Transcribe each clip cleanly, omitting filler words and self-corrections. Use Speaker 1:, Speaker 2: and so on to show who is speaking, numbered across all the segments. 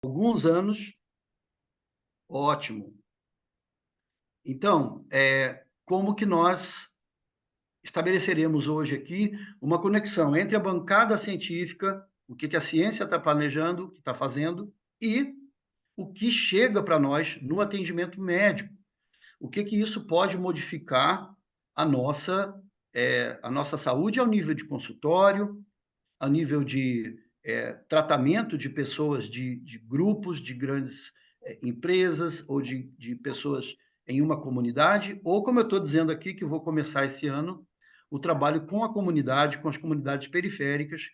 Speaker 1: Alguns anos, ótimo. Então, como que nós estabeleceremos hoje aqui uma conexão entre a bancada científica, o que a ciência está planejando, o que está fazendo, e o que chega para nós no atendimento médico. O que isso pode modificar a nossa saúde ao nível de consultório, a nível de tratamento de pessoas, de grupos, de grandes empresas ou de pessoas em uma comunidade, ou como eu estou dizendo aqui, que eu vou começar esse ano, o trabalho com a comunidade, com as comunidades periféricas,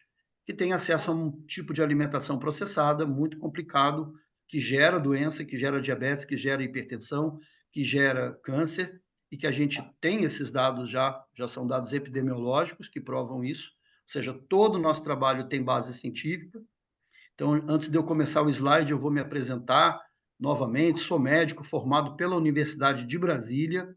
Speaker 1: que têm acesso a um tipo de alimentação processada muito complicado, que gera doença, que gera diabetes, que gera hipertensão, que gera câncer, e que a gente tem esses dados já são dados epidemiológicos que provam isso, ou seja, todo o nosso trabalho tem base científica. Então, antes de eu começar o slide, eu vou me apresentar novamente. Sou médico formado pela Universidade de Brasília,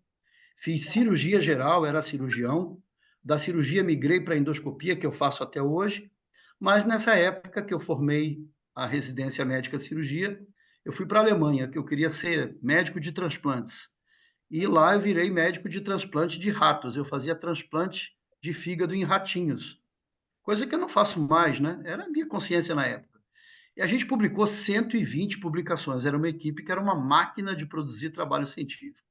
Speaker 1: fiz cirurgia geral, era cirurgião. Da cirurgia migrei para a endoscopia, que eu faço até hoje, mas nessa época que eu formei a residência médica de cirurgia, eu fui para a Alemanha, que eu queria ser médico de transplantes. E lá eu virei médico de transplante de ratos. Eu fazia transplante de fígado em ratinhos, coisa que eu não faço mais, né? Era a minha consciência na época. E a gente publicou 120 publicações, era uma equipe que era uma máquina de produzir trabalho científico.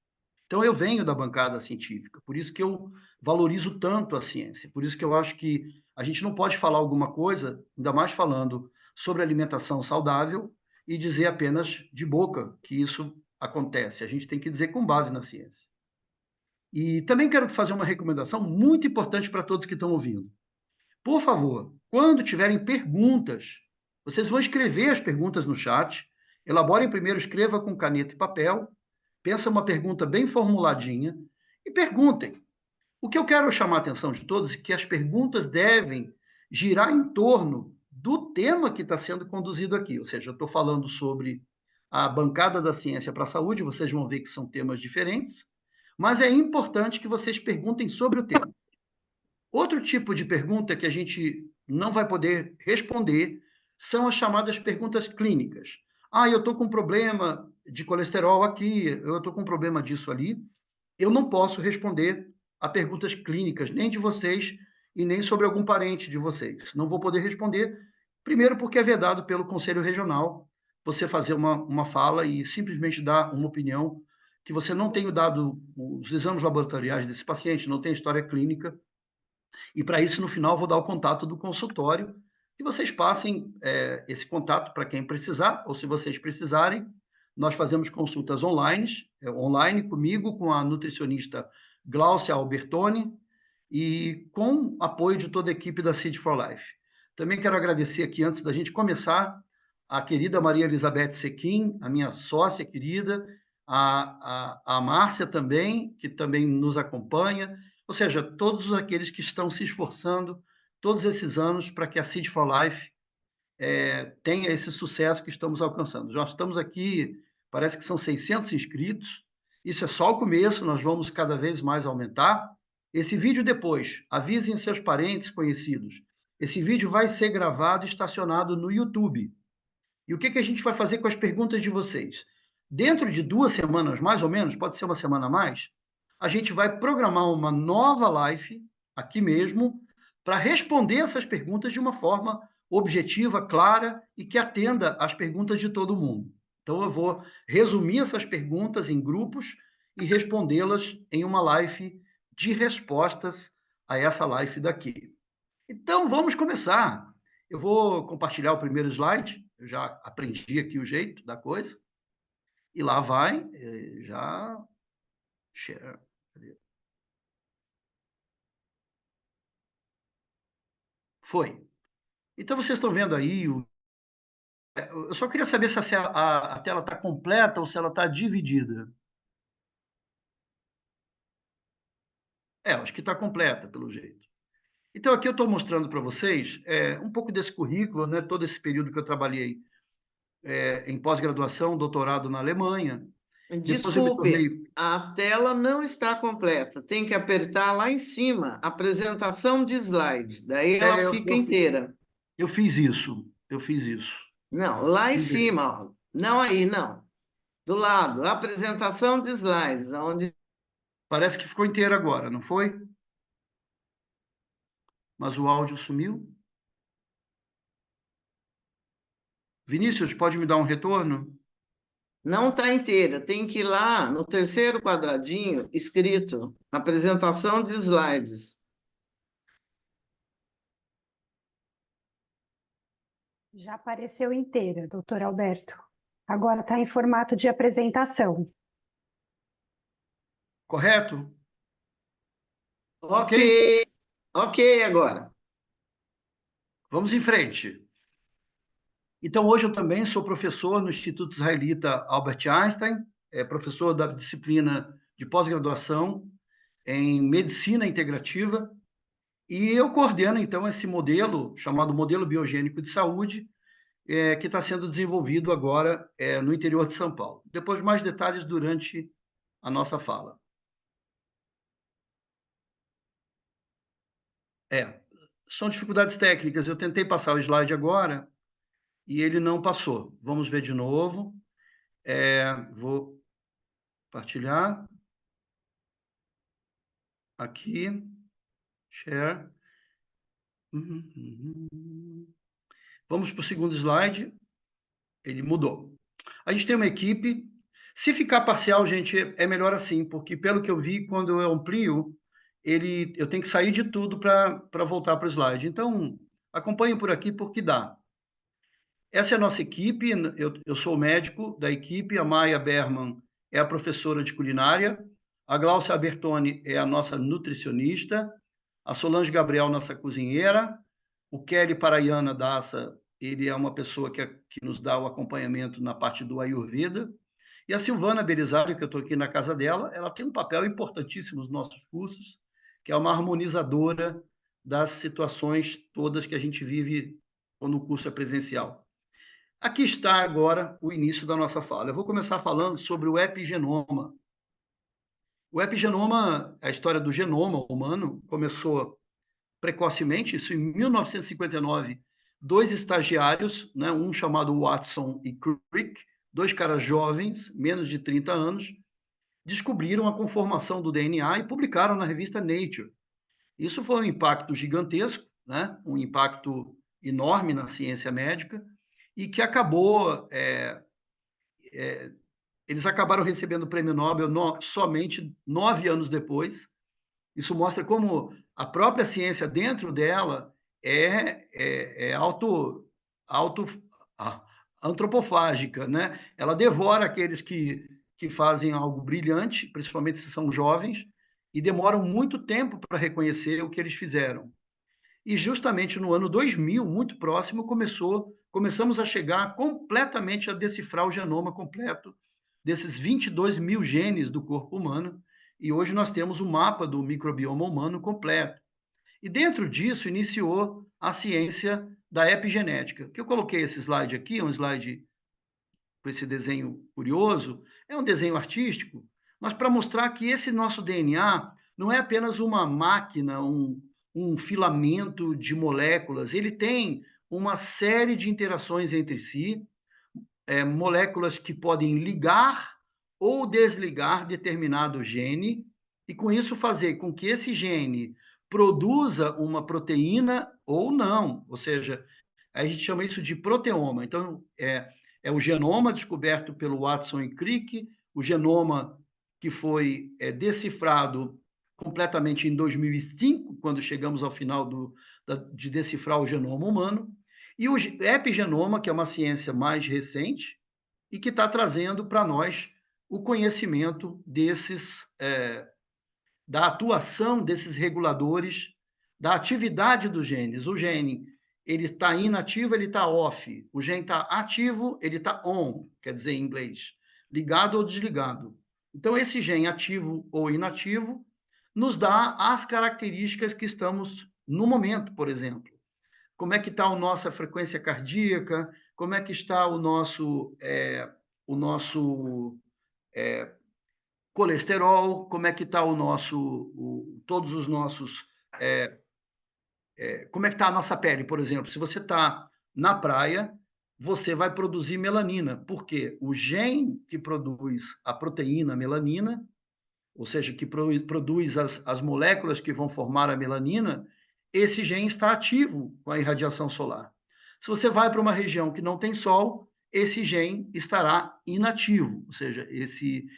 Speaker 1: Então eu venho da bancada científica, por isso que eu valorizo tanto a ciência, por isso que eu acho que a gente não pode falar alguma coisa, ainda mais falando sobre alimentação saudável, e dizer apenas de boca que isso acontece. A gente tem que dizer com base na ciência. E também quero fazer uma recomendação muito importante para todos que estão ouvindo. Por favor, quando tiverem perguntas, vocês vão escrever as perguntas no chat. Elaborem primeiro, escreva com caneta e papel. Pensa uma pergunta bem formuladinha e perguntem. O que eu quero chamar a atenção de todos é que as perguntas devem girar em torno do tema que está sendo conduzido aqui. Ou seja, eu estou falando sobre a bancada da ciência para a saúde, vocês vão ver que são temas diferentes, mas é importante que vocês perguntem sobre o tema. Outro tipo de pergunta que a gente não vai poder responder são as chamadas perguntas clínicas. Ah, eu estou com um problema de colesterol aqui, eu estou com um problema disso ali. Eu não posso responder a perguntas clínicas, nem de vocês e nem sobre algum parente de vocês. Não vou poder responder, primeiro porque é vedado pelo Conselho Regional você fazer uma fala e simplesmente dar uma opinião que você não tenha dado os exames laboratoriais desse paciente, não tem história clínica, e para isso, no final, vou dar o contato do consultório e vocês passem esse contato para quem precisar, ou se vocês precisarem, nós fazemos consultas online comigo, com a nutricionista Glaucia Albertoni e com apoio de toda a equipe da Seed for Life. Também quero agradecer aqui, antes da gente começar, a querida Maria Elizabeth Sequim, a minha sócia querida, a Márcia também, que também nos acompanha, ou seja, todos aqueles que estão se esforçando todos esses anos para que a Seed for Life tenha esse sucesso que estamos alcançando. Já estamos aqui, parece que são 600 inscritos, isso é só o começo, nós vamos cada vez mais aumentar. Esse vídeo depois, avisem seus parentes, conhecidos. Esse vídeo vai ser gravado e estacionado no YouTube. E o que a gente vai fazer com as perguntas de vocês? Dentro de 2 semanas, mais ou menos, pode ser uma semana a mais, a gente vai programar uma nova live, aqui mesmo, para responder essas perguntas de uma forma objetiva, clara e que atenda às perguntas de todo mundo. Então, eu vou resumir essas perguntas em grupos e respondê-las em uma live de respostas a essa live daqui. Então, vamos começar. Eu vou compartilhar o primeiro slide, eu já aprendi aqui o jeito da coisa, e lá vai, já... Share. Cadê? Foi. Então, vocês estão vendo aí, eu só queria saber se a tela está completa ou se ela está dividida. Acho que está completa, pelo jeito. Então, aqui eu estou mostrando para vocês um pouco desse currículo, né, todo esse período que eu trabalhei em pós-graduação, doutorado na Alemanha. Depois eu me tornei...
Speaker 2: Desculpe, a tela não está completa. Tem que apertar lá em cima, apresentação de slide. Daí ela fica inteira.
Speaker 1: Eu fiz isso, eu fiz isso.
Speaker 2: Não, lá em
Speaker 1: Vamos ver.
Speaker 2: cima, ó. Não aí, não. Do lado, apresentação de slides, onde
Speaker 1: Parece que ficou inteiro agora, não foi? Mas o áudio sumiu. Vinícius, pode me dar um retorno?
Speaker 2: não está inteira. Tem que ir lá no terceiro quadradinho, escrito apresentação de slides.
Speaker 3: Já apareceu inteira, doutor Alberto. Agora está em formato de apresentação.
Speaker 1: Correto?
Speaker 2: Ok,
Speaker 1: Ok,
Speaker 2: ok agora.
Speaker 1: vamos em frente. Então, hoje eu também sou professor no Instituto Israelita Albert Einstein, professor da disciplina de pós-graduação em Medicina Integrativa, e eu coordeno, então, esse modelo, chamado Modelo Biogênico de Saúde, que está sendo desenvolvido agora no interior de São Paulo. Depois, mais detalhes durante a nossa fala. São dificuldades técnicas. Eu tentei passar o slide agora e ele não passou. Vamos ver de novo. Vou partilhar aqui, share. Vamos para o segundo slide. Ele mudou. A gente tem uma equipe. Se ficar parcial, gente, é melhor assim, porque pelo que eu vi, quando eu amplio, eu tenho que sair de tudo para voltar para o slide. Então, acompanhem por aqui porque dá. Essa é a nossa equipe. Eu sou o médico da equipe. A Maia Berman é a professora de culinária. A Glaucia Bertoni é a nossa nutricionista. A Solange Gabriel, nossa cozinheira. O Kelly Parayana Dassa, ele é uma pessoa que nos dá o acompanhamento na parte do Ayurveda. E a Silvana Belisário, que eu estou aqui na casa dela, ela tem um papel importantíssimo nos nossos cursos, que é uma harmonizadora das situações todas que a gente vive quando o curso é presencial. Aqui está agora o início da nossa fala. Eu vou começar falando sobre o epigenoma. O epigenoma, a história do genoma humano, começou precocemente, isso em 1959. Dois estagiários, né, um chamado Watson e Crick, dois caras jovens, menos de 30 anos, descobriram a conformação do DNA e publicaram na revista Nature. Isso foi um impacto gigantesco, né, um impacto enorme na ciência médica, e que acabou eles acabaram recebendo o prêmio Nobel somente 9 anos depois. Isso mostra como a própria ciência dentro dela é auto antropofágica, né? Ela devora aqueles que fazem algo brilhante, principalmente se são jovens, e demoram muito tempo para reconhecer o que eles fizeram. E justamente no ano 2000, muito próximo, começamos a chegar completamente a decifrar o genoma completo desses 22 mil genes do corpo humano, e hoje nós temos o mapa do microbioma humano completo. E dentro disso iniciou a ciência da epigenética, que eu coloquei esse slide aqui, é um slide com esse desenho curioso, é um desenho artístico, mas para mostrar que esse nosso DNA não é apenas uma máquina, um filamento de moléculas, ele tem uma série de interações entre si, moléculas que podem ligar ou desligar determinado gene, e com isso fazer com que esse gene produza uma proteína ou não, ou seja, a gente chama isso de proteoma. Então, é o genoma descoberto pelo Watson e Crick, o genoma que foi decifrado completamente em 2005, quando chegamos ao final de decifrar o genoma humano, e o epigenoma, que é uma ciência mais recente e que está trazendo para nós o conhecimento da atuação desses reguladores, da atividade dos genes. O gene ele está inativo, ele está off. O gene está ativo, ele está on, quer dizer em inglês, ligado ou desligado. Então, esse gene ativo ou inativo nos dá as características que estamos no momento, por exemplo. Como é que está a nossa frequência cardíaca, como é que está o nosso colesterol, como é que está todos os nossos, como é que está a nossa pele, por exemplo. Se você está na praia, você vai produzir melanina, porque o gene que produz a proteína melanina, ou seja, que produz as moléculas que vão formar a melanina, esse gene está ativo com a irradiação solar. Se você vai para uma região que não tem sol, esse gene estará inativo, ou seja, esse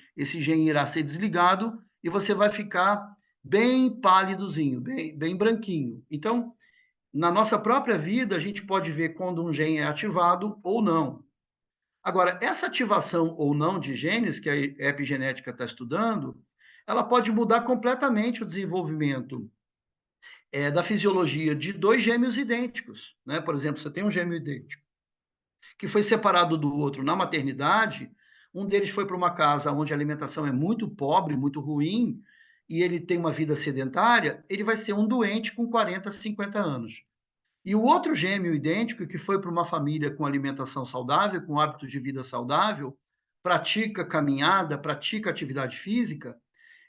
Speaker 1: gene irá ser desligado e você vai ficar bem pálidozinho, bem branquinho. Então, na nossa própria vida, a gente pode ver quando um gene é ativado ou não. Agora, essa ativação ou não de genes, que a epigenética está estudando, ela pode mudar completamente o desenvolvimento da fisiologia de dois gêmeos idênticos. Né? Por exemplo, você tem um gêmeo idêntico que foi separado do outro na maternidade, um deles foi para uma casa onde a alimentação é muito pobre, muito ruim, e ele tem uma vida sedentária, ele vai ser um doente com 40, 50 anos. E o outro gêmeo idêntico, que foi para uma família com alimentação saudável, com hábitos de vida saudável, pratica caminhada, pratica atividade física,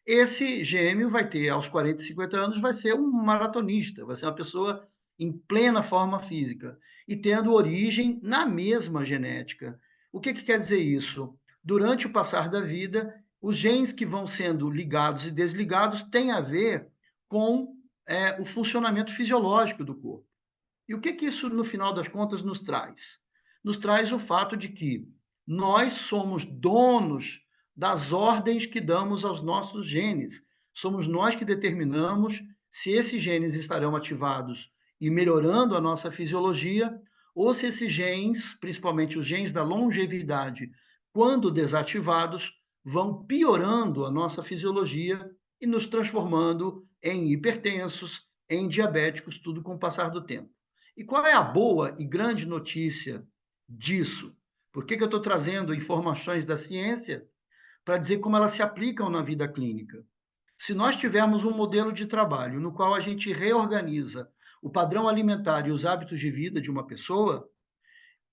Speaker 1: esse gêmeo vai ter, aos 40, 50 anos, vai ser um maratonista, vai ser uma pessoa em plena forma física e tendo origem na mesma genética. O que quer dizer isso? Durante o passar da vida, os genes que vão sendo ligados e desligados têm a ver com o funcionamento fisiológico do corpo. E o que isso, no final das contas, nos traz? Nos traz o fato de que nós somos donos das ordens que damos aos nossos genes. Somos nós que determinamos se esses genes estarão ativados e melhorando a nossa fisiologia, ou se esses genes, principalmente os genes da longevidade, quando desativados, vão piorando a nossa fisiologia e nos transformando em hipertensos, em diabéticos, tudo com o passar do tempo. E qual é a boa e grande notícia disso? Por que eu estou trazendo informações da ciência? Para dizer como elas se aplicam na vida clínica. Se nós tivermos um modelo de trabalho no qual a gente reorganiza o padrão alimentar e os hábitos de vida de uma pessoa,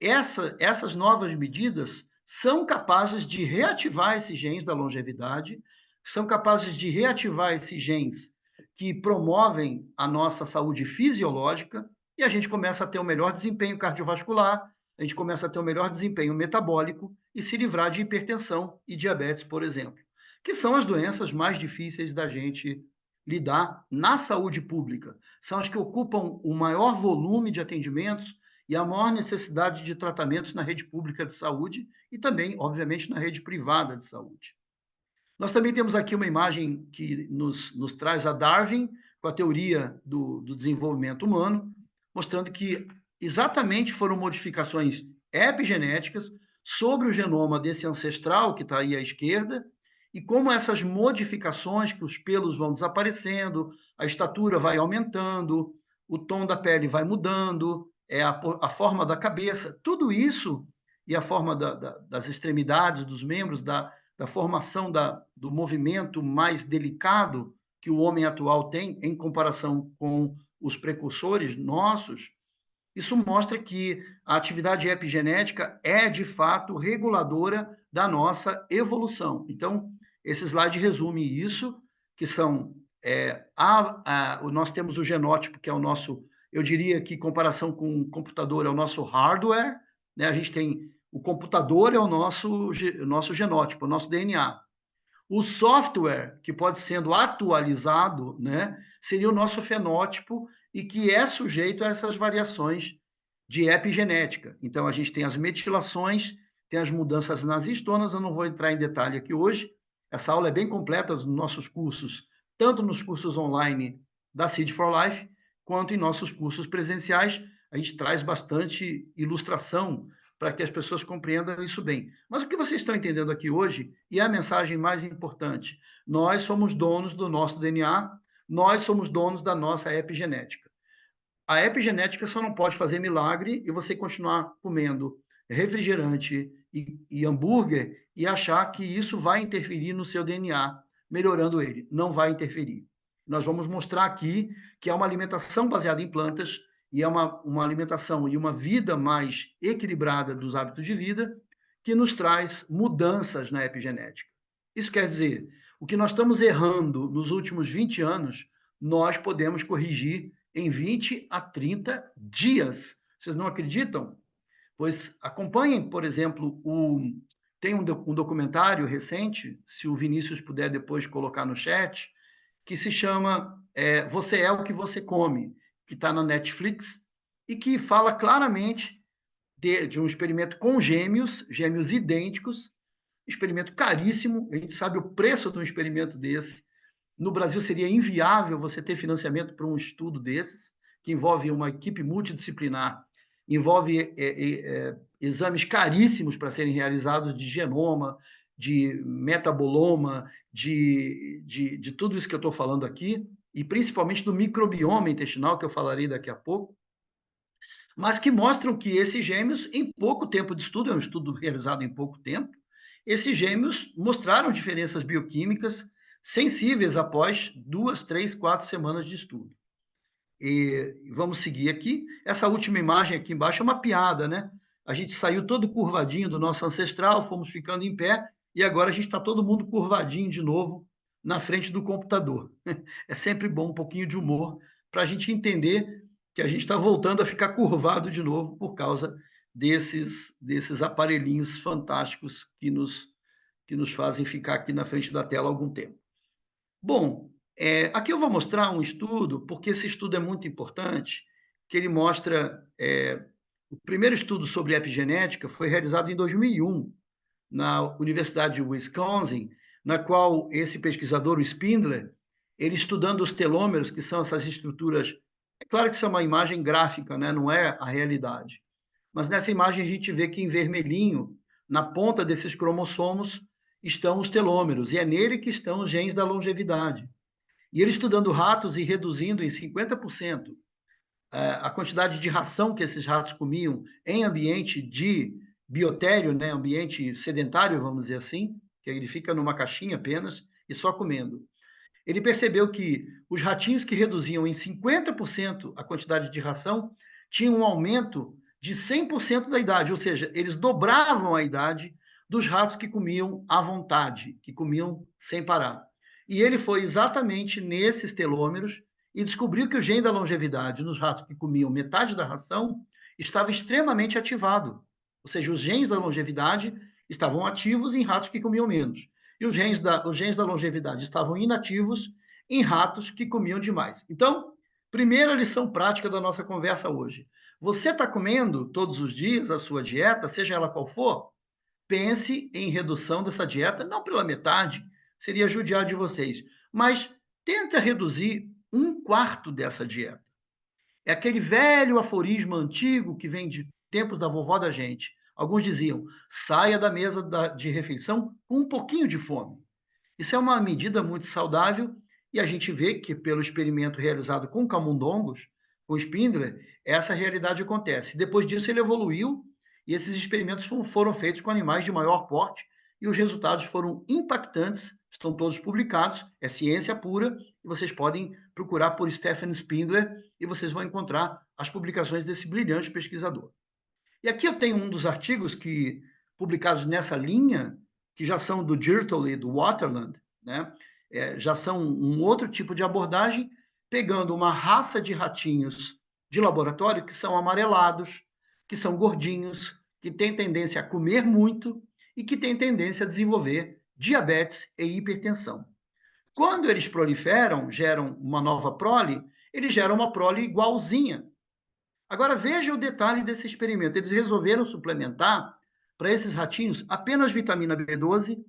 Speaker 1: essas novas medidas são capazes de reativar esses genes da longevidade, são capazes de reativar esses genes que promovem a nossa saúde fisiológica, e a gente começa a ter um melhor desempenho cardiovascular, a gente começa a ter um melhor desempenho metabólico e se livrar de hipertensão e diabetes, por exemplo, que são as doenças mais difíceis da gente lidar na saúde pública. São as que ocupam o maior volume de atendimentos e a maior necessidade de tratamentos na rede pública de saúde e também, obviamente, na rede privada de saúde. Nós também temos aqui uma imagem que nos traz a Darwin, com a teoria do desenvolvimento humano, mostrando que exatamente foram modificações epigenéticas sobre o genoma desse ancestral que está aí à esquerda, e como essas modificações, que os pelos vão desaparecendo, a estatura vai aumentando, o tom da pele vai mudando, a forma da cabeça, tudo isso, e a forma das extremidades, dos membros, da formação do movimento mais delicado que o homem atual tem em comparação com os precursores nossos, isso mostra que a atividade epigenética é, de fato, reguladora da nossa evolução. Então, esse slide resume isso, que são... nós temos o genótipo, que é o nosso, eu diria que, em comparação com o computador, é o nosso hardware, né? A gente tem... O computador é o nosso genótipo, o nosso DNA. O software, que pode sendo atualizado, né, seria o nosso fenótipo e que é sujeito a essas variações de epigenética. Então, a gente tem as metilações, tem as mudanças nas histonas, eu não vou entrar em detalhe aqui hoje. Essa aula é bem completa nos nossos cursos, tanto nos cursos online da Seed for Life, quanto em nossos cursos presenciais. A gente traz bastante ilustração para que as pessoas compreendam isso bem. Mas o que vocês estão entendendo aqui hoje, e é a mensagem mais importante, nós somos donos do nosso DNA, nós somos donos da nossa epigenética. A epigenética só não pode fazer milagre e você continuar comendo refrigerante e hambúrguer e achar que isso vai interferir no seu DNA, melhorando ele. Não vai interferir. Nós vamos mostrar aqui que é uma alimentação baseada em plantas e é uma alimentação e uma vida mais equilibrada dos hábitos de vida que nos traz mudanças na epigenética. Isso quer dizer, o que nós estamos errando nos últimos 20 anos, nós podemos corrigir em 20 a 30 dias. Vocês não acreditam? Pois acompanhem, por exemplo, tem um documentário recente, se o Vinícius puder depois colocar no chat, que se chama Você é o que você come, que está na Netflix, e que fala claramente de um experimento com gêmeos idênticos, experimento caríssimo, a gente sabe o preço de um experimento desse. No Brasil seria inviável você ter financiamento para um estudo desses, que envolve uma equipe multidisciplinar, envolve exames caríssimos para serem realizados de genoma, de metaboloma, de tudo isso que eu estou falando aqui, e principalmente do microbioma intestinal, que eu falarei daqui a pouco, mas que mostram que esses gêmeos, em pouco tempo de estudo, é um estudo realizado em pouco tempo, esses gêmeos mostraram diferenças bioquímicas sensíveis após 2, 3, 4 semanas de estudo. E vamos seguir aqui. Essa última imagem aqui embaixo é uma piada, né? A gente saiu todo curvadinho do nosso ancestral, fomos ficando em pé, e agora a gente está todo mundo curvadinho de novo na frente do computador. É sempre bom um pouquinho de humor para a gente entender que a gente está voltando a ficar curvado de novo por causa desses aparelhinhos fantásticos que nos fazem ficar aqui na frente da tela algum tempo. Bom, aqui eu vou mostrar um estudo, porque esse estudo é muito importante, que ele mostra... o primeiro estudo sobre epigenética foi realizado em 2001, na Universidade de Wisconsin, na qual esse pesquisador, o Spindler, ele estudando os telômeros, que são essas estruturas... É claro que isso é uma imagem gráfica, né? Não é a realidade. Mas nessa imagem a gente vê que em vermelhinho, na ponta desses cromossomos, estão os telômeros, e é nele que estão os genes da longevidade. E ele estudando ratos e reduzindo em 50% a quantidade de ração que esses ratos comiam em ambiente de biotério, né, ambiente sedentário, vamos dizer assim, que ele fica numa caixinha apenas e só comendo. Ele percebeu que os ratinhos que reduziam em 50% a quantidade de ração tinham um aumento de 100% da idade, ou seja, eles dobravam a idade dos ratos que comiam à vontade, que comiam sem parar. E ele foi exatamente nesses telômeros e descobriu que o gene da longevidade nos ratos que comiam metade da ração estava extremamente ativado. Ou seja, os genes da longevidade estavam ativos em ratos que comiam menos. E os genes da longevidade estavam inativos em ratos que comiam demais. Então, primeira lição prática da nossa conversa hoje. Você está comendo todos os dias a sua dieta, seja ela qual for? Pense em redução dessa dieta, não pela metade, seria judiar de vocês, mas tenta reduzir 1/4 dessa dieta. É aquele velho aforismo antigo que vem de tempos da vovó da gente. Alguns diziam, saia da mesa de refeição com um pouquinho de fome. Isso é uma medida muito saudável e a gente vê que, pelo experimento realizado com camundongos, com Spindler, essa realidade acontece. Depois disso, ele evoluiu e esses experimentos foram feitos com animais de maior porte e os resultados foram impactantes, estão todos publicados, é ciência pura, e vocês podem procurar por Stephen Spindler e vocês vão encontrar as publicações desse brilhante pesquisador. E aqui eu tenho um dos artigos publicados nessa linha, que já são do Girtle e do Waterland, né? Já são um outro tipo de abordagem, pegando uma raça de ratinhos de laboratório que são amarelados, que são gordinhos, que têm tendência a comer muito e que têm tendência a desenvolver diabetes e hipertensão. Quando eles proliferam, geram uma nova prole, eles geram uma prole igualzinha. Agora, veja o detalhe desse experimento. Eles resolveram suplementar para esses ratinhos apenas vitamina B12,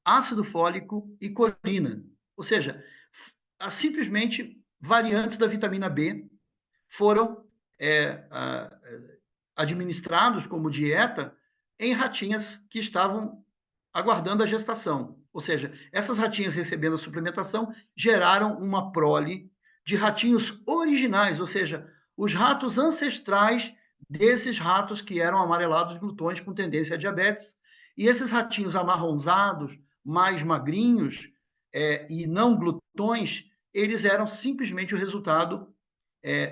Speaker 1: ácido fólico e colina. Ou seja, simplesmente variantes da vitamina B foram administrados como dieta em ratinhas que estavam aguardando a gestação. Ou seja, essas ratinhas recebendo a suplementação geraram uma prole de ratinhos originais, ou seja, os ratos ancestrais desses ratos que eram amarelados glutões com tendência a diabetes. E esses ratinhos amarronzados, mais magrinhos e não glutões, eles eram simplesmente o resultado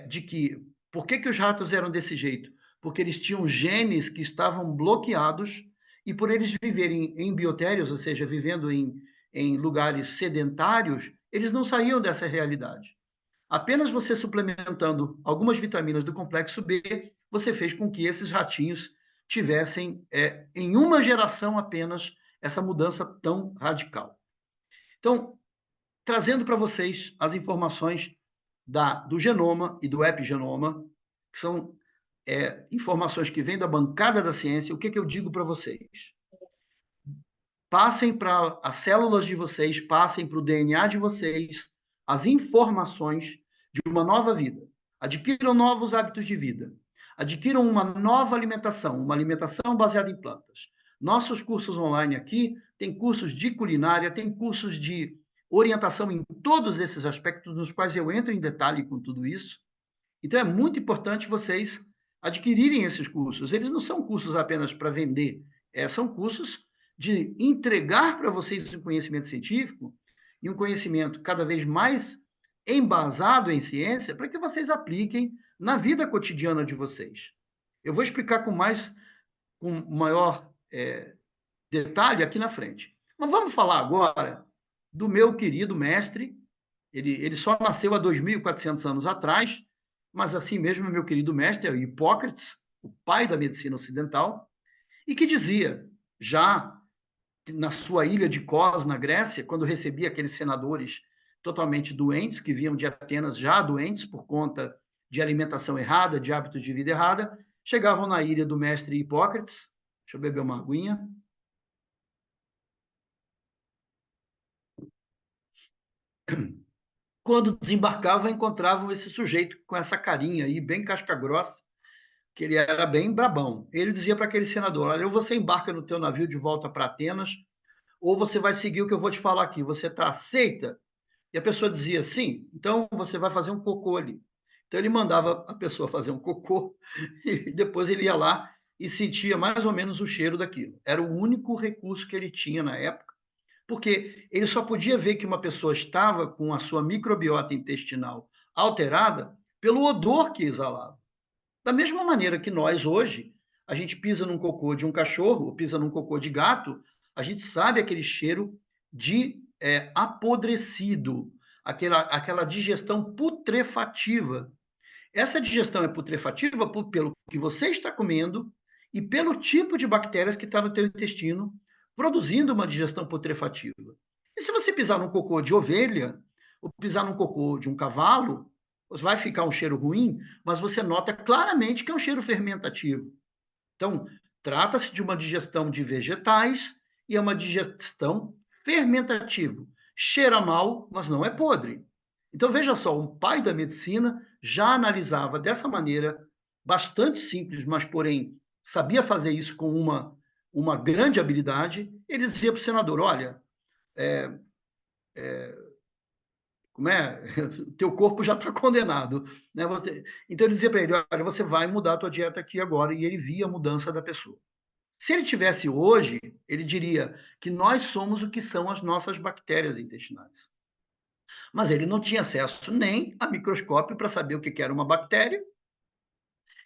Speaker 1: de que... Por que os ratos eram desse jeito? Porque eles tinham genes que estavam bloqueados e por eles viverem em biotérios, ou seja, vivendo em lugares sedentários, eles não saíam dessa realidade. Apenas você suplementando algumas vitaminas do complexo B, você fez com que esses ratinhos tivessem, em uma geração apenas, essa mudança tão radical. Então, trazendo para vocês as informações do genoma e do epigenoma, que são informações que vêm da bancada da ciência, o que eu digo para vocês? Passem para as células de vocês, passem para o DNA de vocês as informações de uma nova vida. Adquiram novos hábitos de vida. Adquiram uma nova alimentação, uma alimentação baseada em plantas. Nossos cursos online aqui têm cursos de culinária, tem cursos de orientação em todos esses aspectos, nos quais eu entro em detalhe com tudo isso. Então, é muito importante vocês adquirirem esses cursos. Eles não são cursos apenas para vender, são cursos de entregar para vocês um conhecimento científico e um conhecimento cada vez mais embasado em ciência para que vocês apliquem na vida cotidiana de vocês. Eu vou explicar com maior detalhe aqui na frente. Mas vamos falar agora do meu querido mestre. Ele só nasceu há 2.400 anos atrás, mas assim mesmo, meu querido mestre é Hipócrates, o pai da medicina ocidental, e que dizia, já na sua ilha de Kos, na Grécia, quando recebia aqueles senadores totalmente doentes, que vinham de Atenas já doentes por conta de alimentação errada, de hábitos de vida errada, chegavam na ilha do mestre Hipócrates. Deixa eu beber uma aguinha. Quando desembarcavam, encontravam esse sujeito com essa carinha aí, bem casca grossa, que ele era bem brabão. Ele dizia para aquele senador, olha, ou você embarca no teu navio de volta para Atenas, ou você vai seguir o que eu vou te falar aqui. Você está aceita? E a pessoa dizia, sim, então você vai fazer um cocô ali. Então ele mandava a pessoa fazer um cocô e depois ele ia lá e sentia mais ou menos o cheiro daquilo. Era o único recurso que ele tinha na época, porque ele só podia ver que uma pessoa estava com a sua microbiota intestinal alterada pelo odor que exalava. Da mesma maneira que nós hoje, a gente pisa num cocô de um cachorro, ou pisa num cocô de gato, a gente sabe aquele cheiro de apodrecido, aquela digestão putrefativa. Essa digestão é putrefativa pelo que você está comendo e pelo tipo de bactérias que está no teu intestino, produzindo uma digestão putrefativa. E se você pisar num cocô de ovelha, ou pisar num cocô de um cavalo, vai ficar um cheiro ruim, mas você nota claramente que é um cheiro fermentativo. Então, trata-se de uma digestão de vegetais e é uma digestão fermentativa. Cheira mal, mas não é podre. Então, veja só, um pai da medicina já analisava dessa maneira, bastante simples, mas, porém, sabia fazer isso com uma grande habilidade. Ele dizia para o senador, olha, como é? Teu corpo já está condenado. Né? Então, ele dizia para ele, olha, você vai mudar a tua dieta aqui agora, e ele via a mudança da pessoa. Se ele tivesse hoje, ele diria que nós somos o que são as nossas bactérias intestinais. Mas ele não tinha acesso nem a microscópio para saber o que era uma bactéria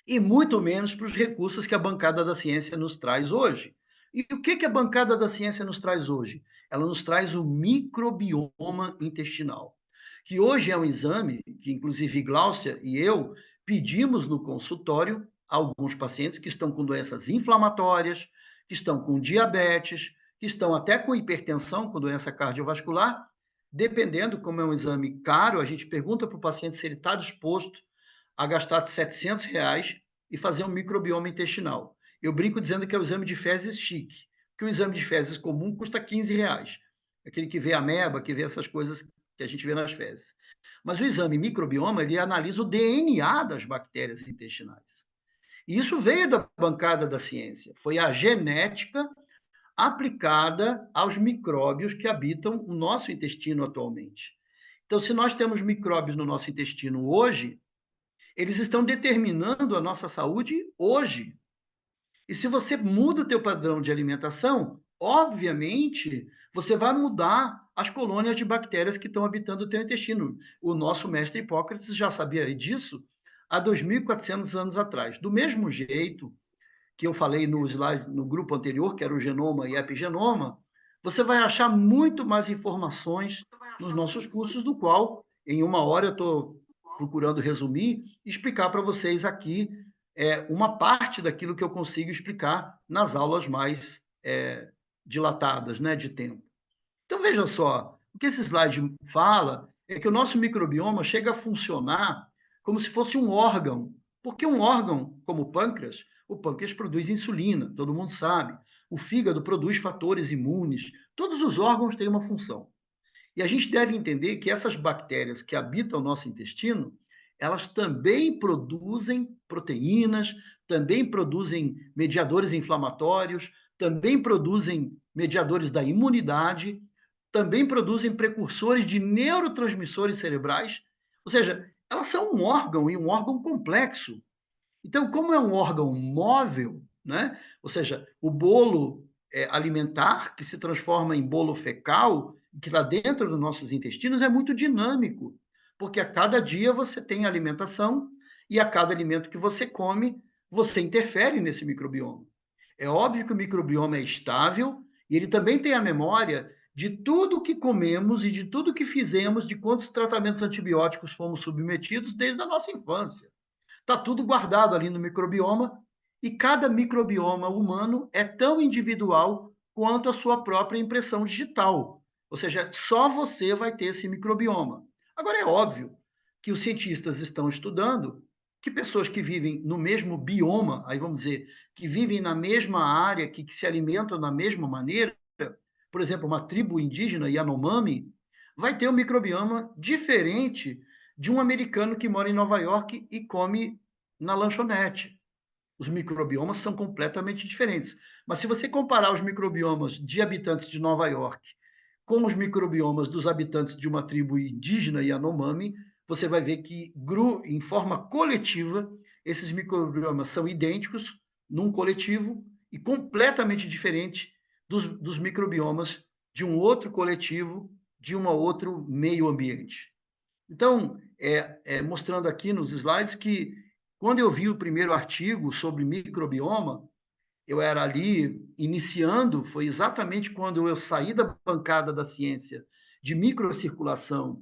Speaker 1: e muito menos para os recursos que a bancada da ciência nos traz hoje. E o que a bancada da ciência nos traz hoje? Ela nos traz o microbioma intestinal, que hoje é um exame que, inclusive, Gláucia e eu pedimos no consultório a alguns pacientes que estão com doenças inflamatórias, que estão com diabetes, que estão até com hipertensão, com doença cardiovascular. Dependendo, como é um exame caro, a gente pergunta para o paciente se ele está disposto a gastar R$700 e fazer um microbioma intestinal. Eu brinco dizendo que é o exame de fezes chique, que o exame de fezes comum custa R$15. Aquele que vê a ameba, que vê essas coisas que a gente vê nas fezes. Mas o exame microbioma, ele analisa o DNA das bactérias intestinais. E isso veio da bancada da ciência. Foi a genética aplicada aos micróbios que habitam o nosso intestino atualmente. Então, se nós temos micróbios no nosso intestino hoje, eles estão determinando a nossa saúde hoje. E se você muda o teu padrão de alimentação, obviamente, você vai mudar as colônias de bactérias que estão habitando o teu intestino. O nosso mestre Hipócrates já sabia disso há 2.400 anos atrás. Do mesmo jeito que eu falei no slide, no grupo anterior, que era o genoma e epigenoma, você vai achar muito mais informações nos nossos cursos, do qual, em uma hora, eu estou procurando resumir e explicar para vocês aqui uma parte daquilo que eu consigo explicar nas aulas mais dilatadas, né, de tempo. Então, veja só, o que esse slide fala é que o nosso microbioma chega a funcionar como se fosse um órgão, porque um órgão como o pâncreas produz insulina, todo mundo sabe, o fígado produz fatores imunes, todos os órgãos têm uma função. E a gente deve entender que essas bactérias que habitam o nosso intestino, elas também produzem proteínas, também produzem mediadores inflamatórios, também produzem mediadores da imunidade, também produzem precursores de neurotransmissores cerebrais, ou seja, elas são um órgão e um órgão complexo. Então, como é um órgão móvel, né? Ou seja, o bolo alimentar, que se transforma em bolo fecal, que está dentro dos nossos intestinos, é muito dinâmico, porque a cada dia você tem alimentação e a cada alimento que você come, você interfere nesse microbioma. É óbvio que o microbioma é estável e ele também tem a memória de tudo que comemos e de tudo que fizemos, de quantos tratamentos antibióticos fomos submetidos desde a nossa infância. Está tudo guardado ali no microbioma e cada microbioma humano é tão individual quanto a sua própria impressão digital. Ou seja, só você vai ter esse microbioma. Agora, é óbvio que os cientistas estão estudando que pessoas que vivem no mesmo bioma, aí vamos dizer, que vivem na mesma área, que se alimentam da mesma maneira, por exemplo, uma tribo indígena Yanomami, vai ter um microbioma diferente de um americano que mora em Nova York e come na lanchonete. Os microbiomas são completamente diferentes. Mas se você comparar os microbiomas de habitantes de Nova York com os microbiomas dos habitantes de uma tribo indígena Yanomami, você vai ver que, em forma coletiva, esses microbiomas são idênticos num coletivo e completamente diferentes dos microbiomas de um outro coletivo, de um outro meio ambiente. Então, mostrando aqui nos slides que, quando eu vi o primeiro artigo sobre microbioma, eu era ali iniciando, foi exatamente quando eu saí da bancada da ciência de microcirculação,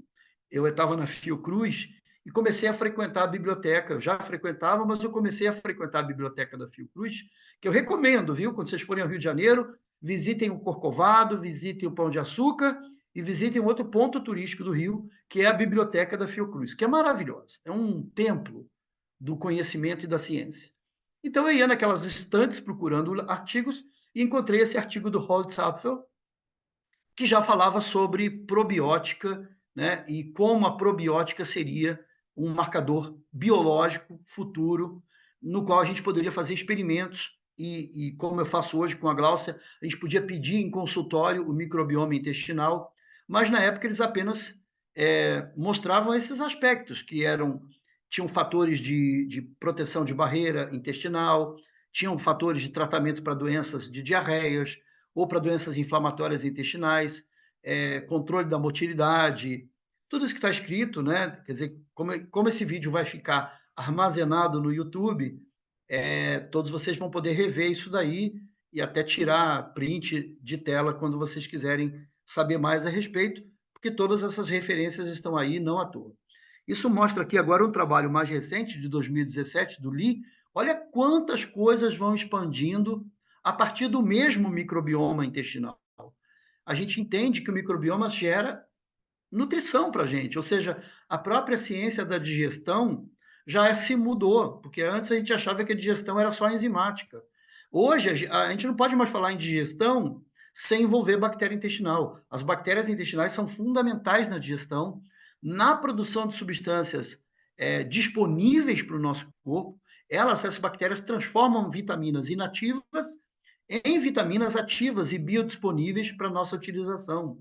Speaker 1: eu estava na Fiocruz e comecei a frequentar a biblioteca. Eu já frequentava, mas eu comecei a frequentar a biblioteca da Fiocruz, que eu recomendo, viu? Quando vocês forem ao Rio de Janeiro, visitem o Corcovado, visitem o Pão de Açúcar e visitem outro ponto turístico do Rio, que é a Biblioteca da Fiocruz, que é maravilhosa. É um templo do conhecimento e da ciência. Então, eu ia naquelas estantes procurando artigos e encontrei esse artigo do Holtzapfel, que já falava sobre probiótica, né, e como a probiótica seria um marcador biológico futuro, no qual a gente poderia fazer experimentos e como eu faço hoje com a Gláucia, a gente podia pedir em consultório o microbioma intestinal, mas na época eles apenas mostravam esses aspectos, que tinham fatores de proteção de barreira intestinal, tinham fatores de tratamento para doenças de diarreias, ou para doenças inflamatórias intestinais, controle da motilidade, tudo isso que está escrito, né? Quer dizer, como esse vídeo vai ficar armazenado no YouTube, todos vocês vão poder rever isso daí e até tirar print de tela quando vocês quiserem saber mais a respeito, porque todas essas referências estão aí, não à toa. Isso mostra aqui agora um trabalho mais recente, de 2017, do Lee. Olha quantas coisas vão expandindo a partir do mesmo microbioma intestinal. A gente entende que o microbioma gera nutrição para a gente, ou seja, a própria ciência da digestão já se mudou, porque antes a gente achava que a digestão era só enzimática. Hoje, a gente não pode mais falar em digestão sem envolver bactéria intestinal. As bactérias intestinais são fundamentais na digestão, na produção de substâncias disponíveis para o nosso corpo. Essas bactérias, transformam vitaminas inativas em vitaminas ativas e biodisponíveis para nossa utilização.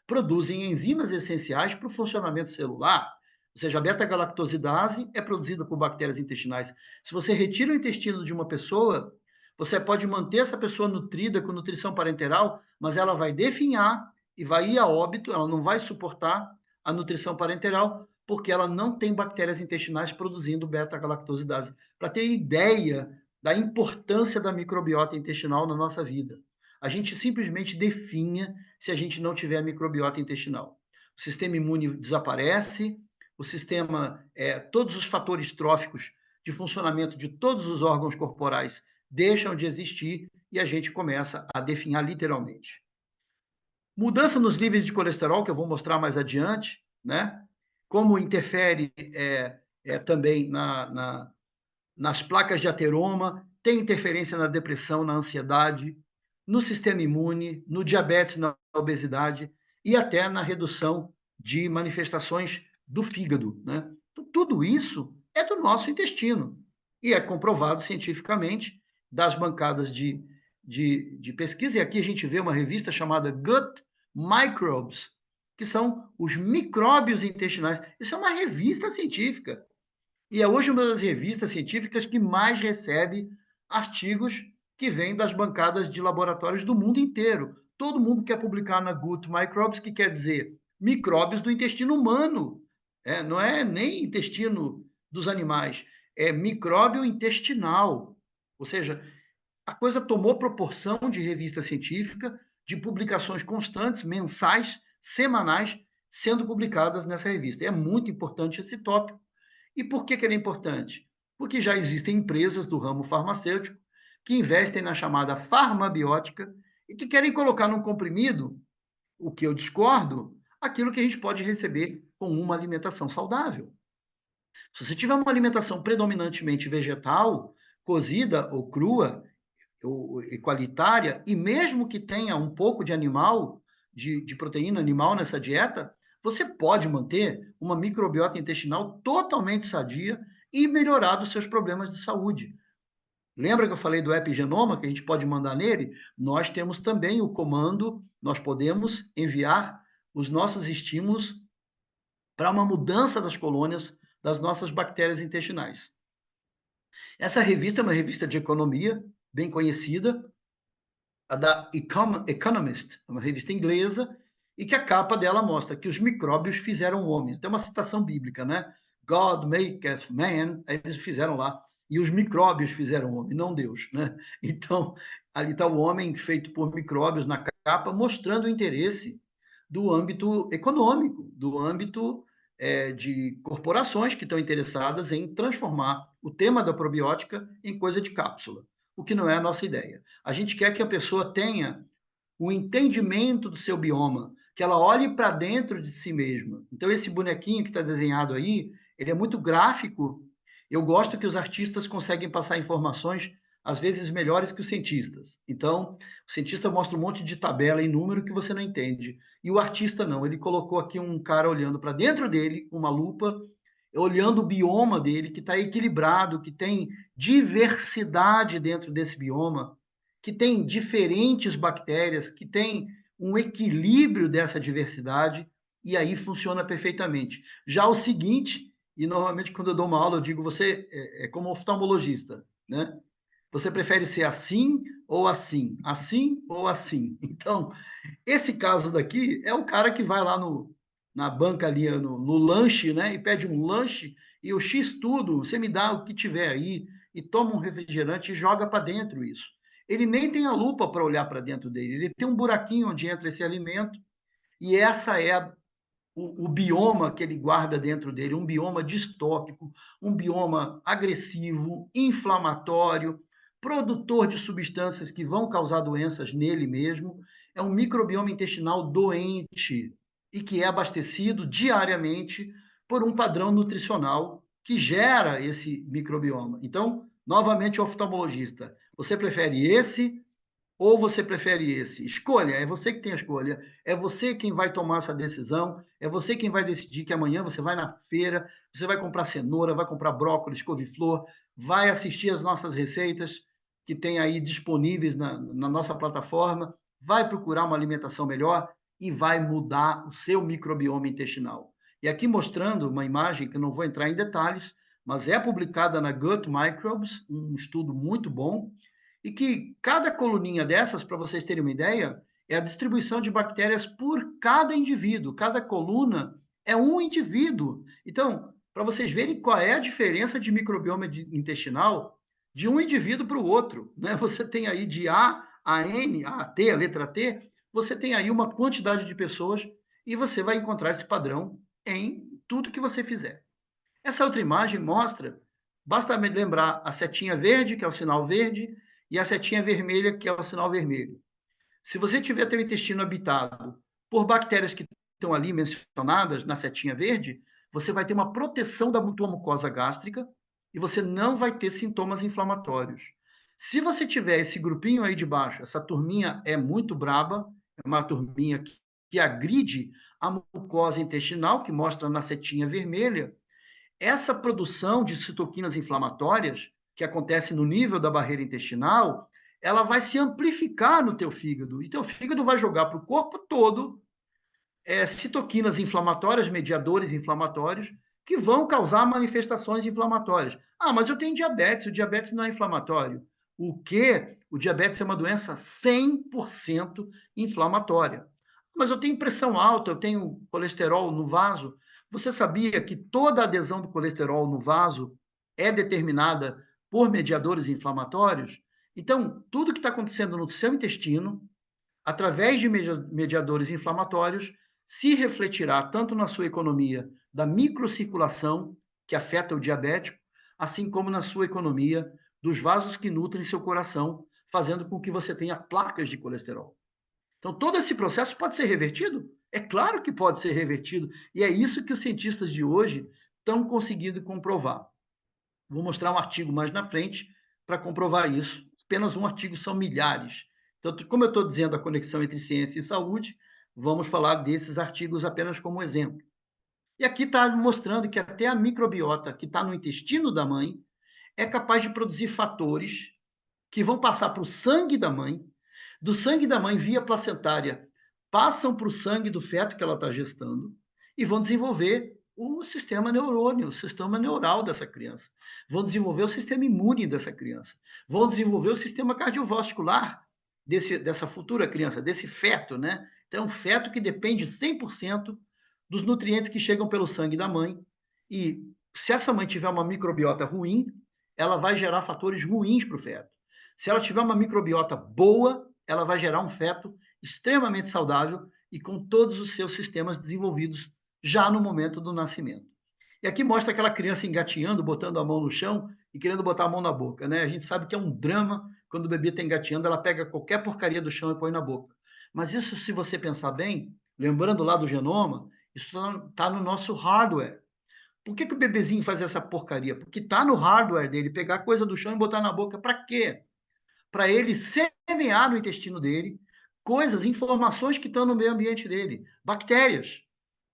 Speaker 1: Produzem enzimas essenciais para o funcionamento celular, ou seja, a beta-galactosidase é produzida por bactérias intestinais. Se você retira o intestino de uma pessoa, você pode manter essa pessoa nutrida com nutrição parenteral, mas ela vai definhar e vai ir a óbito, ela não vai suportar a nutrição parenteral, porque ela não tem bactérias intestinais produzindo beta-galactosidase. Para ter ideia da importância da microbiota intestinal na nossa vida. A gente simplesmente definha se a gente não tiver microbiota intestinal. O sistema imune desaparece, o sistema, todos os fatores tróficos de funcionamento de todos os órgãos corporais deixam de existir e a gente começa a definhar literalmente. Mudança nos níveis de colesterol, que eu vou mostrar mais adiante, né? Como interfere também nas placas de ateroma, tem interferência na depressão, na ansiedade, no sistema imune, no diabetes, na obesidade e até na redução de manifestações do fígado, né? Tudo isso é do nosso intestino e é comprovado cientificamente das bancadas de pesquisa. E aqui a gente vê uma revista chamada Gut Microbes, que são os micróbios intestinais. Isso é uma revista científica. E é hoje uma das revistas científicas que mais recebe artigos que vêm das bancadas de laboratórios do mundo inteiro. Todo mundo quer publicar na Gut Microbes, que quer dizer micróbios do intestino humano. Não é nem intestino dos animais, é micróbio intestinal. Ou seja, a coisa tomou proporção de revista científica, de publicações constantes, mensais, semanais, sendo publicadas nessa revista. É muito importante esse tópico. E por que ele é importante? Porque já existem empresas do ramo farmacêutico que investem na chamada farmabiótica e que querem colocar num comprimido, o que eu discordo, aquilo que a gente pode receber com uma alimentação saudável. Se você tiver uma alimentação predominantemente vegetal, cozida ou crua, ou equalitária, e mesmo que tenha um pouco de animal, de proteína animal nessa dieta, você pode manter uma microbiota intestinal totalmente sadia e melhorar os seus problemas de saúde. Lembra que eu falei do epigenoma, que a gente pode mandar nele? Nós temos também o comando, nós podemos enviar os nossos estímulos para uma mudança das colônias das nossas bactérias intestinais. Essa revista é uma revista de economia, bem conhecida, a da Economist, uma revista inglesa, e que a capa dela mostra que os micróbios fizeram o homem. Tem uma citação bíblica, né? God maketh man, aí eles fizeram lá. E os micróbios fizeram o homem, não Deus, né? Então, ali está o homem feito por micróbios na capa, mostrando o interesse do âmbito econômico, do âmbito de corporações que estão interessadas em transformar o tema da probiótica em coisa de cápsula, o que não é a nossa ideia. A gente quer que a pessoa tenha o entendimento do seu bioma, que ela olhe para dentro de si mesma. Então, esse bonequinho que está desenhado aí, ele é muito gráfico. Eu gosto que os artistas conseguem passar informações, às vezes, melhores que os cientistas. Então, o cientista mostra um monte de tabela e número que você não entende. E o artista não. Ele colocou aqui um cara olhando para dentro dele, com uma lupa, olhando o bioma dele, que está equilibrado, que tem diversidade dentro desse bioma, que tem diferentes bactérias, que tem um equilíbrio dessa diversidade, e aí funciona perfeitamente. Já o seguinte, e normalmente quando eu dou uma aula eu digo, você é como oftalmologista, né? Você prefere ser assim ou assim? Assim ou assim? Então, esse caso daqui é o cara que vai lá na banca ali, no lanche, né? E pede um lanche e o X tudo, você me dá o que tiver aí, e toma um refrigerante e joga para dentro isso. Ele nem tem a lupa para olhar para dentro dele, ele tem um buraquinho onde entra esse alimento, e essa é o bioma que ele guarda dentro dele, um bioma distópico, um bioma agressivo, inflamatório, produtor de substâncias que vão causar doenças nele mesmo. É um microbioma intestinal doente e que é abastecido diariamente por um padrão nutricional que gera esse microbioma. Então, novamente, o oftalmologista, você prefere esse ou você prefere esse? Escolha, é você que tem a escolha, é você quem vai tomar essa decisão, é você quem vai decidir que amanhã você vai na feira, você vai comprar cenoura, vai comprar brócolis, couve-flor, vai assistir as nossas receitas que tem aí disponíveis na nossa plataforma, vai procurar uma alimentação melhor e vai mudar o seu microbioma intestinal. E aqui mostrando uma imagem que eu não vou entrar em detalhes, mas é publicada na Gut Microbes, um estudo muito bom, e que cada coluninha dessas, para vocês terem uma ideia, é a distribuição de bactérias por cada indivíduo. Cada coluna é um indivíduo. Então, para vocês verem qual é a diferença de microbioma intestinal de um indivíduo para o outro, né? Você tem aí de A a N, a T, a letra T, você tem aí uma quantidade de pessoas e você vai encontrar esse padrão em tudo que você fizer. Essa outra imagem mostra Basta me lembrar a setinha verde, que é o sinal verde, e a setinha vermelha, que é o sinal vermelho. Se você tiver teu intestino habitado por bactérias que estão ali mencionadas na setinha verde, você vai ter uma proteção da tua mucosa gástrica e você não vai ter sintomas inflamatórios. Se você tiver esse grupinho aí de baixo, essa turminha é muito braba, é uma turminha que agride a mucosa intestinal, que mostra na setinha vermelha, essa produção de citoquinas inflamatórias, que acontece no nível da barreira intestinal, ela vai se amplificar no teu fígado. E teu fígado vai jogar para o corpo todo citoquinas inflamatórias, mediadores inflamatórios, que vão causar manifestações inflamatórias. Ah, mas eu tenho diabetes, o diabetes não é inflamatório. O quê? O diabetes é uma doença 100% inflamatória. Mas eu tenho pressão alta, eu tenho colesterol no vaso. Você sabia que toda a adesão do colesterol no vaso é determinada por mediadores inflamatórios? Então, tudo que está acontecendo no seu intestino, através de mediadores inflamatórios, se refletirá tanto na sua economia da microcirculação, que afeta o diabético, assim como na sua economia dos vasos que nutrem seu coração, fazendo com que você tenha placas de colesterol. Então, todo esse processo pode ser revertido? É claro que pode ser revertido, e é isso que os cientistas de hoje estão conseguindo comprovar. Vou mostrar um artigo mais na frente para comprovar isso. Apenas um artigo, são milhares. Então, como eu estou dizendo a conexão entre ciência e saúde, vamos falar desses artigos apenas como exemplo. E aqui está mostrando que até a microbiota que está no intestino da mãe é capaz de produzir fatores que vão passar para o sangue da mãe, do sangue da mãe via placentária, passam para o sangue do feto que ela está gestando e vão desenvolver o sistema neurônio, o sistema neural dessa criança. Vão desenvolver o sistema imune dessa criança. Vão desenvolver o sistema cardiovascular dessa futura criança, desse feto, né? Então, é um feto que depende 100% dos nutrientes que chegam pelo sangue da mãe. E se essa mãe tiver uma microbiota ruim, ela vai gerar fatores ruins para o feto. Se ela tiver uma microbiota boa, ela vai gerar um feto extremamente saudável e com todos os seus sistemas desenvolvidos já no momento do nascimento. E aqui mostra aquela criança engatinhando, botando a mão no chão e querendo botar a mão na boca, né? A gente sabe que é um drama quando o bebê está engatinhando, ela pega qualquer porcaria do chão e põe na boca. Mas isso, se você pensar bem, lembrando lá do genoma, isso está no nosso hardware. Por que o bebezinho faz essa porcaria? Porque está no hardware dele pegar coisa do chão e botar na boca. Para quê? Para ele semear no intestino dele coisas, informações que estão no meio ambiente dele, bactérias.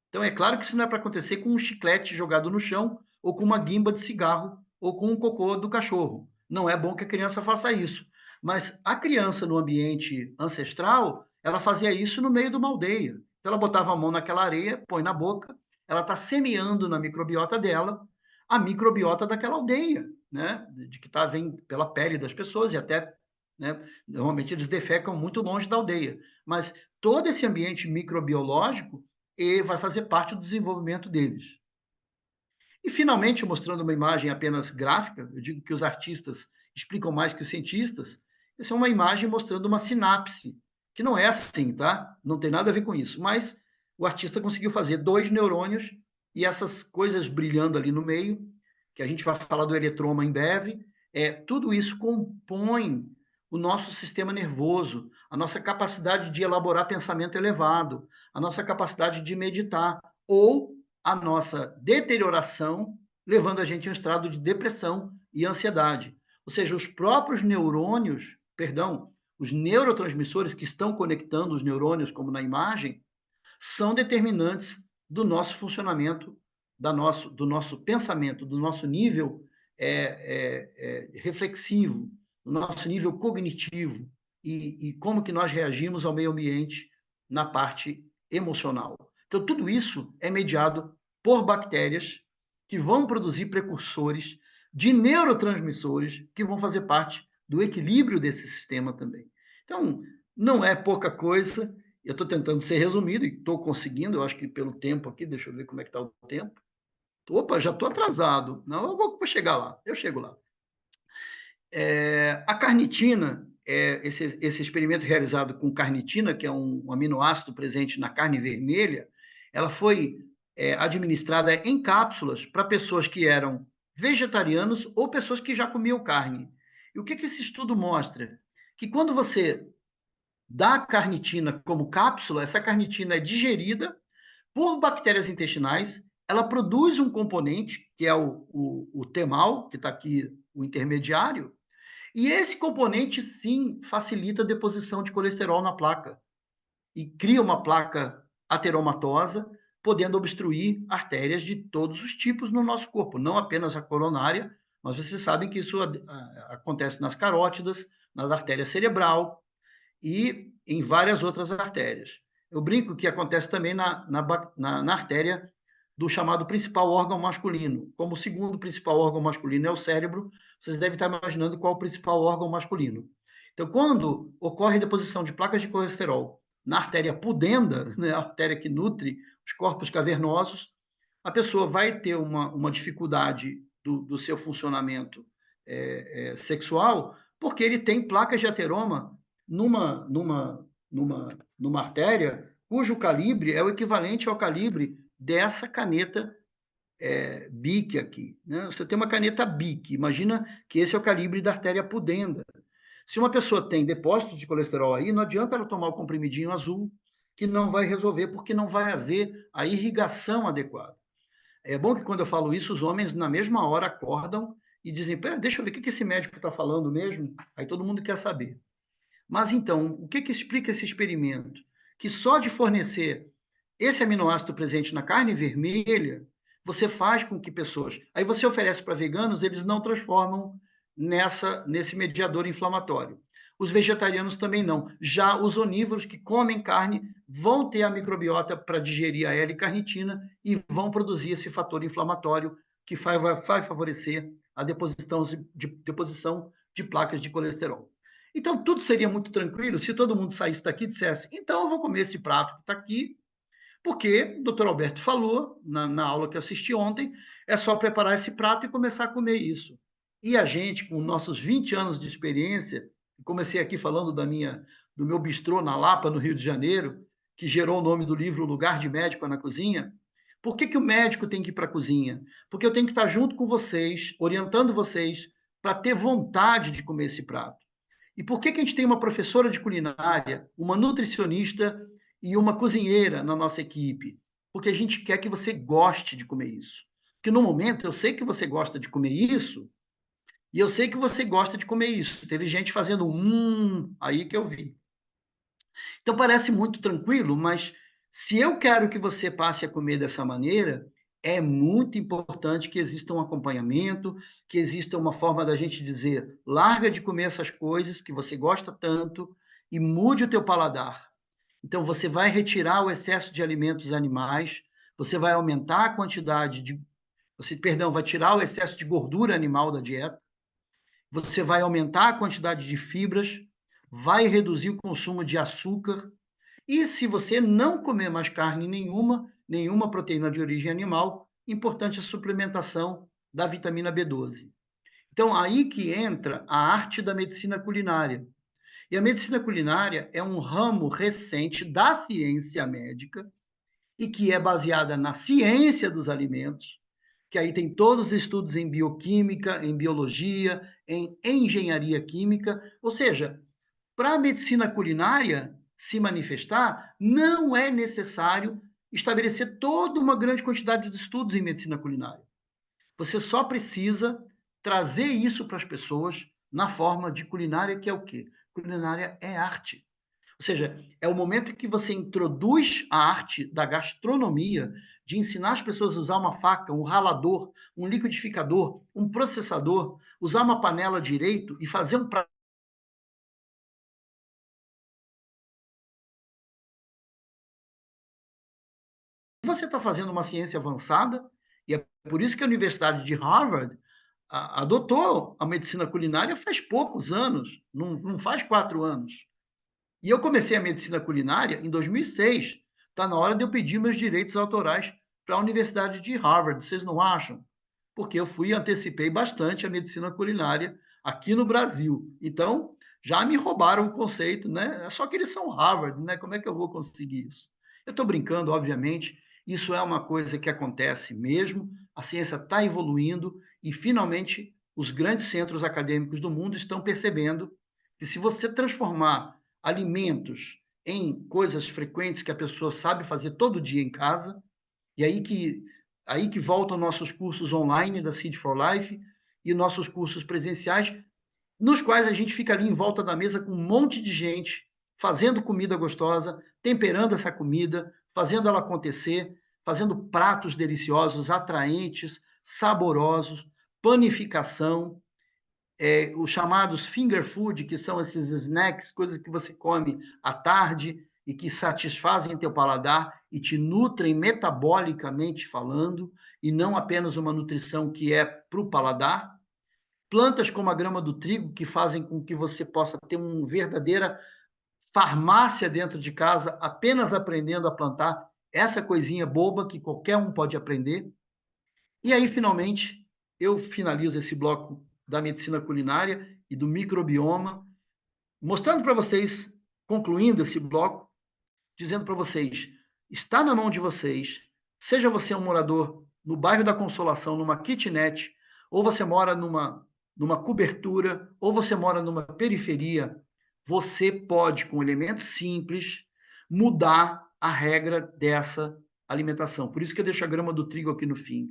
Speaker 1: Então, é claro que isso não é para acontecer com um chiclete jogado no chão, ou com uma guimba de cigarro, ou com um cocô do cachorro. Não é bom que a criança faça isso. Mas a criança, no ambiente ancestral, ela fazia isso no meio de uma aldeia. Então, ela botava a mão naquela areia, põe na boca, ela está semeando na microbiota dela a microbiota daquela aldeia, né? De que vem pela pele das pessoas e até, né? Normalmente eles defecam muito longe da aldeia. Mas todo esse ambiente microbiológico vai fazer parte do desenvolvimento deles. E, finalmente, mostrando uma imagem apenas gráfica, eu digo que os artistas explicam mais que os cientistas, essa é uma imagem mostrando uma sinapse, que não é assim, tá? Não tem nada a ver com isso, mas o artista conseguiu fazer 2 neurônios e essas coisas brilhando ali no meio, que a gente vai falar do eletroma em breve, tudo isso compõe o nosso sistema nervoso, a nossa capacidade de elaborar pensamento elevado, a nossa capacidade de meditar, ou a nossa deterioração, levando a gente a um estado de depressão e ansiedade. Ou seja, os próprios neurônios, os neurotransmissores que estão conectando os neurônios, como na imagem, são determinantes do nosso funcionamento, do nosso pensamento, do nosso nível reflexivo, do nosso nível cognitivo e como que nós reagimos ao meio ambiente na parte emocional. Então, tudo isso é mediado por bactérias que vão produzir precursores de neurotransmissores que vão fazer parte do equilíbrio desse sistema também. Então, não é pouca coisa. Eu estou tentando ser resumido e estou conseguindo, eu acho que pelo tempo aqui, deixa eu ver como é que está o tempo. Opa, já estou atrasado. Não, eu vou chegar lá, eu chego lá. A carnitina, esse experimento realizado com carnitina, que é um aminoácido presente na carne vermelha, ela foi administrada em cápsulas para pessoas que eram vegetarianos ou pessoas que já comiam carne. E o que esse estudo mostra? Que quando você dá a carnitina como cápsula, essa carnitina é digerida por bactérias intestinais, ela produz um componente, que é o temal, que está aqui, o intermediário, e esse componente, sim, facilita a deposição de colesterol na placa e cria uma placa ateromatosa, podendo obstruir artérias de todos os tipos no nosso corpo, não apenas a coronária, mas vocês sabem que isso acontece nas carótidas, nas artérias cerebral e em várias outras artérias. Eu brinco que acontece também na artéria do chamado principal órgão masculino. Como o segundo principal órgão masculino é o cérebro, vocês devem estar imaginando qual é o principal órgão masculino. Então, quando ocorre a deposição de placas de colesterol na artéria pudenda, né, a artéria que nutre os corpos cavernosos, a pessoa vai ter uma dificuldade do seu funcionamento sexual, porque ele tem placas de ateroma numa artéria cujo calibre é o equivalente ao calibre dessa caneta Bic aqui. Né? Você tem uma caneta Bic, imagina que esse é o calibre da artéria pudenda. Se uma pessoa tem depósitos de colesterol aí, não adianta ela tomar o comprimidinho azul, que não vai resolver, porque não vai haver a irrigação adequada. É bom que quando eu falo isso, os homens na mesma hora acordam e dizem, deixa eu ver o que esse médico está falando mesmo. Aí todo mundo quer saber. Mas então, o que explica esse experimento? Que só de fornecer esse aminoácido presente na carne vermelha, você faz com que pessoas... Aí você oferece para veganos, eles não transformam nesse mediador inflamatório. Os vegetarianos também não. Já os onívoros que comem carne vão ter a microbiota para digerir a L-carnitina e vão produzir esse fator inflamatório que vai favorecer a deposição de placas de colesterol. Então, tudo seria muito tranquilo se todo mundo saísse daqui e dissesse, então eu vou comer esse prato que está aqui, porque o doutor Alberto falou na aula que eu assisti ontem, é só preparar esse prato e começar a comer isso. E a gente, com nossos 20 anos de experiência, comecei aqui falando do meu bistrô na Lapa, no Rio de Janeiro, que gerou o nome do livro Lugar de Médico na Cozinha. Por que o médico tem que ir para a cozinha? Porque eu tenho que estar junto com vocês, orientando vocês, para ter vontade de comer esse prato. E por que a gente tem uma professora de culinária, uma nutricionista e uma cozinheira na nossa equipe? Porque a gente quer que você goste de comer isso. Porque no momento eu sei que você gosta de comer isso e eu sei que você gosta de comer isso. Teve gente fazendo aí que eu vi. Então parece muito tranquilo, mas se eu quero que você passe a comer dessa maneira, é muito importante que exista um acompanhamento, que exista uma forma da gente dizer, larga de comer essas coisas que você gosta tanto e mude o teu paladar. Então, você vai retirar o excesso de alimentos animais, você vai aumentar a quantidade de... vai tirar o excesso de gordura animal da dieta, você vai aumentar a quantidade de fibras, vai reduzir o consumo de açúcar, e se você não comer mais carne nenhuma proteína de origem animal, importante a suplementação da vitamina B12. Então, aí que entra a arte da medicina culinária. E a medicina culinária é um ramo recente da ciência médica e que é baseada na ciência dos alimentos, que aí tem todos os estudos em bioquímica, em biologia, em engenharia química, ou seja, para a medicina culinária se manifestar, não é necessário estabelecer toda uma grande quantidade de estudos em medicina culinária. Você só precisa trazer isso para as pessoas na forma de culinária, que é o quê? Culinária é arte. Ou seja, é o momento em que você introduz a arte da gastronomia, de ensinar as pessoas a usar uma faca, um ralador, um liquidificador, um processador, usar uma panela direito e fazer um prato. Você está fazendo uma ciência avançada, e é por isso que a Universidade de Harvard adotou a medicina culinária faz poucos anos, não faz 4 anos. E eu comecei a medicina culinária em 2006. Está na hora de eu pedir meus direitos autorais para a Universidade de Harvard, vocês não acham? Porque eu antecipei bastante a medicina culinária aqui no Brasil. Então, já me roubaram o conceito, né? Só que eles são Harvard, né? Como é que eu vou conseguir isso? Eu estou brincando, obviamente, isso é uma coisa que acontece mesmo, a ciência está evoluindo e, finalmente, os grandes centros acadêmicos do mundo estão percebendo que se você transformar alimentos em coisas frequentes que a pessoa sabe fazer todo dia em casa, e aí que voltam nossos cursos online da Seed for Life e nossos cursos presenciais, nos quais a gente fica ali em volta da mesa com um monte de gente, fazendo comida gostosa, temperando essa comida, fazendo ela acontecer, fazendo pratos deliciosos, atraentes, saborosos, panificação, os chamados finger food, que são esses snacks, coisas que você come à tarde e que satisfazem teu paladar e te nutrem metabolicamente falando, e não apenas uma nutrição que é para o paladar. Plantas como a grama do trigo, que fazem com que você possa ter uma verdadeira farmácia dentro de casa, apenas aprendendo a plantar essa coisinha boba que qualquer um pode aprender. E aí, finalmente, eu finalizo esse bloco da medicina culinária e do microbioma, mostrando para vocês, concluindo esse bloco, dizendo para vocês, está na mão de vocês, seja você um morador no bairro da Consolação, numa kitnet, ou você mora numa cobertura, ou você mora numa periferia, você pode, com elementos simples, mudar a regra dessa alimentação. Por isso que eu deixo a grama do trigo aqui no fim.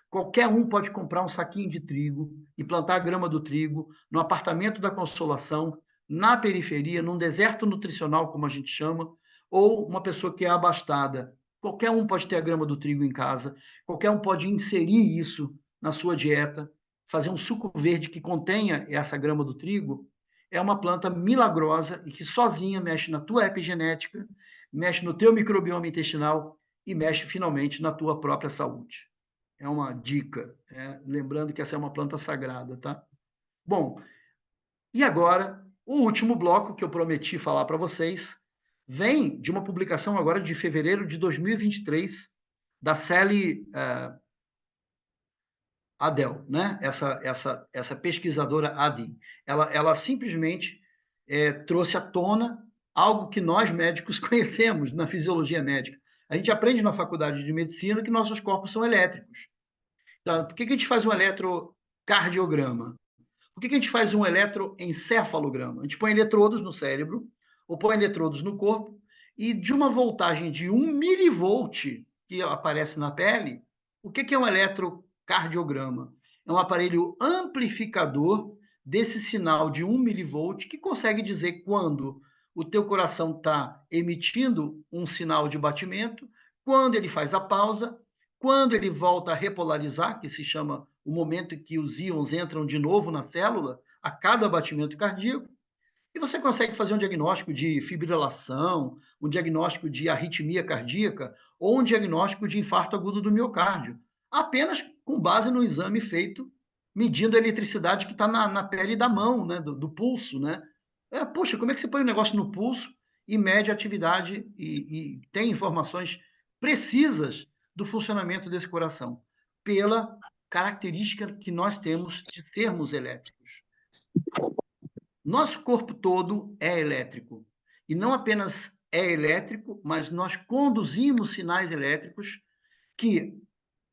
Speaker 1: Qualquer um pode comprar um saquinho de trigo e plantar a grama do trigo no apartamento da Consolação, na periferia, num deserto nutricional, como a gente chama, ou uma pessoa que é abastada. Qualquer um pode ter a grama do trigo em casa, qualquer um pode inserir isso na sua dieta, fazer um suco verde que contenha essa grama do trigo. É uma planta milagrosa e que sozinha mexe na tua epigenética, mexe no teu microbioma intestinal e mexe finalmente na tua própria saúde. É uma dica, lembrando que essa é uma planta sagrada, tá? Bom, e agora, o último bloco que eu prometi falar para vocês vem de uma publicação agora de fevereiro de 2023 da Sally Adel, né? Essa pesquisadora Adi. Ela simplesmente trouxe à tona algo que nós médicos conhecemos na fisiologia médica. A gente aprende na faculdade de medicina que nossos corpos são elétricos. Tá? Por que a gente faz um eletrocardiograma? Por que a gente faz um eletroencefalograma? A gente põe eletrodos no cérebro, ou põe eletrodos no corpo, e de uma voltagem de 1 milivolt que aparece na pele, o que é um eletrocardiograma? É um aparelho amplificador desse sinal de 1 milivolt que consegue dizer quando o teu coração está emitindo um sinal de batimento, quando ele faz a pausa, quando ele volta a repolarizar, que se chama o momento em que os íons entram de novo na célula, a cada batimento cardíaco, e você consegue fazer um diagnóstico de fibrilação, um diagnóstico de arritmia cardíaca ou um diagnóstico de infarto agudo do miocárdio, apenas com base no exame feito medindo a eletricidade que está na pele da mão, né, do pulso. Né? Poxa, como é que você põe um negócio no pulso e mede a atividade e tem informações precisas do funcionamento desse coração, pela característica que nós temos de termos elétricos. Nosso corpo todo é elétrico. E não apenas é elétrico, mas nós conduzimos sinais elétricos que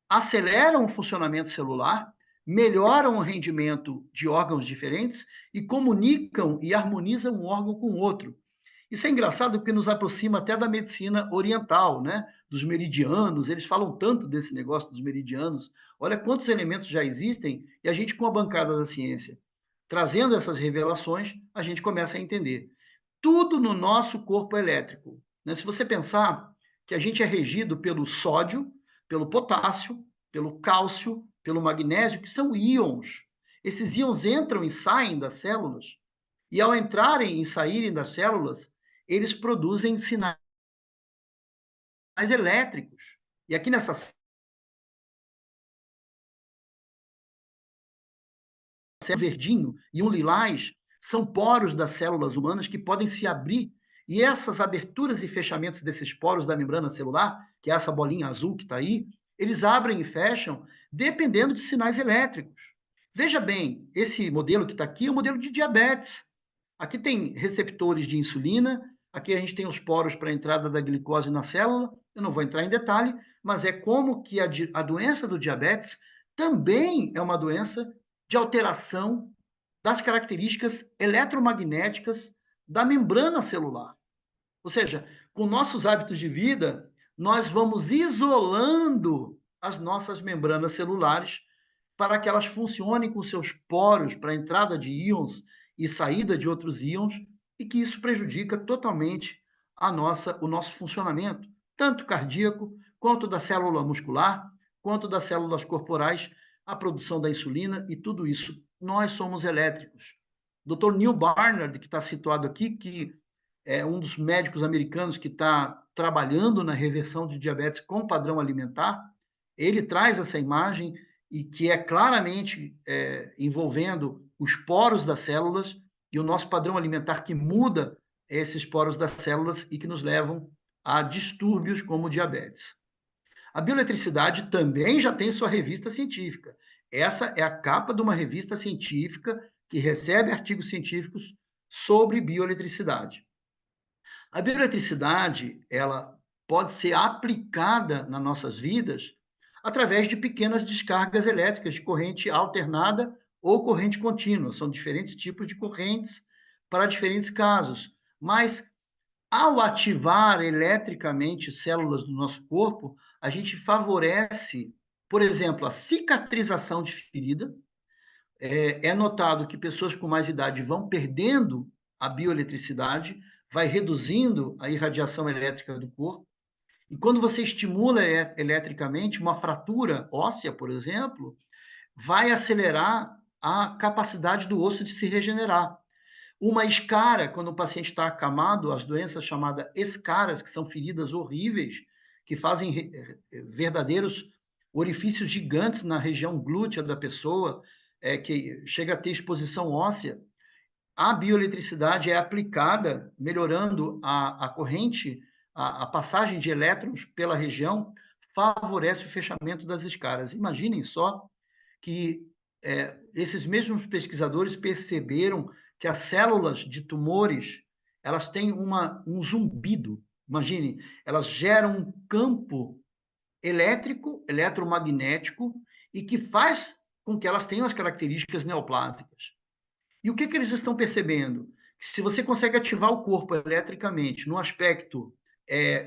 Speaker 1: aceleram o funcionamento celular, melhoram o rendimento de órgãos diferentes e comunicam e harmonizam um órgão com o outro. Isso é engraçado porque nos aproxima até da medicina oriental, né? Dos meridianos, eles falam tanto desse negócio dos meridianos. Olha quantos elementos já existem e a gente, com a bancada da ciência, trazendo essas revelações, a gente começa a entender. Tudo no nosso corpo é elétrico. Né? Se você pensar que a gente é regido pelo sódio, pelo potássio, pelo cálcio, pelo magnésio, que são íons. Esses íons entram e saem das células, e ao entrarem e saírem das células, eles produzem sinais elétricos. E aqui nessa célula verdinho e um lilás são poros das células humanas que podem se abrir, e essas aberturas e fechamentos desses poros da membrana celular, que é essa bolinha azul que está aí, eles abrem e fecham dependendo de sinais elétricos. Veja bem, esse modelo que está aqui é o modelo de diabetes. Aqui tem receptores de insulina, aqui a gente tem os poros para a entrada da glicose na célula, eu não vou entrar em detalhe, mas é como que a doença do diabetes também é uma doença de alteração das características eletromagnéticas da membrana celular. Ou seja, com nossos hábitos de vida, nós vamos isolando as nossas membranas celulares para que elas funcionem com seus poros para a entrada de íons e saída de outros íons, e que isso prejudica totalmente o nosso funcionamento, tanto cardíaco, quanto da célula muscular, quanto das células corporais, a produção da insulina e tudo isso. Nós somos elétricos. Dr. Neil Barnard, que está situado aqui, que é um dos médicos americanos que está trabalhando na reversão de diabetes com padrão alimentar, ele traz essa imagem e que é claramente envolvendo os poros das células e o nosso padrão alimentar que muda esses poros das células e que nos levam a distúrbios como diabetes. A bioeletricidade também já tem sua revista científica. Essa é a capa de uma revista científica que recebe artigos científicos sobre bioeletricidade. A bioeletricidade, ela pode ser aplicada nas nossas vidas através de pequenas descargas elétricas de corrente alternada ou corrente contínua. São diferentes tipos de correntes para diferentes casos. Mas, ao ativar eletricamente células do nosso corpo, a gente favorece, por exemplo, a cicatrização de ferida. É notado que pessoas com mais idade vão perdendo a bioeletricidade, vai reduzindo a irradiação elétrica do corpo. E quando você estimula eletricamente, uma fratura óssea, por exemplo, vai acelerar a capacidade do osso de se regenerar. Uma escara, quando o paciente está acamado, as doenças chamadas escaras, que são feridas horríveis, que fazem verdadeiros orifícios gigantes na região glútea da pessoa, que chega a ter exposição óssea. A bioeletricidade é aplicada, melhorando a corrente, a passagem de elétrons pela região, favorece o fechamento das escaras. Imaginem só que esses mesmos pesquisadores perceberam que as células de tumores, elas têm um zumbido. Imagine, elas geram um campo elétrico, eletromagnético, e que faz com que elas tenham as características neoplásicas. E o que eles estão percebendo? Que se você consegue ativar o corpo eletricamente no aspecto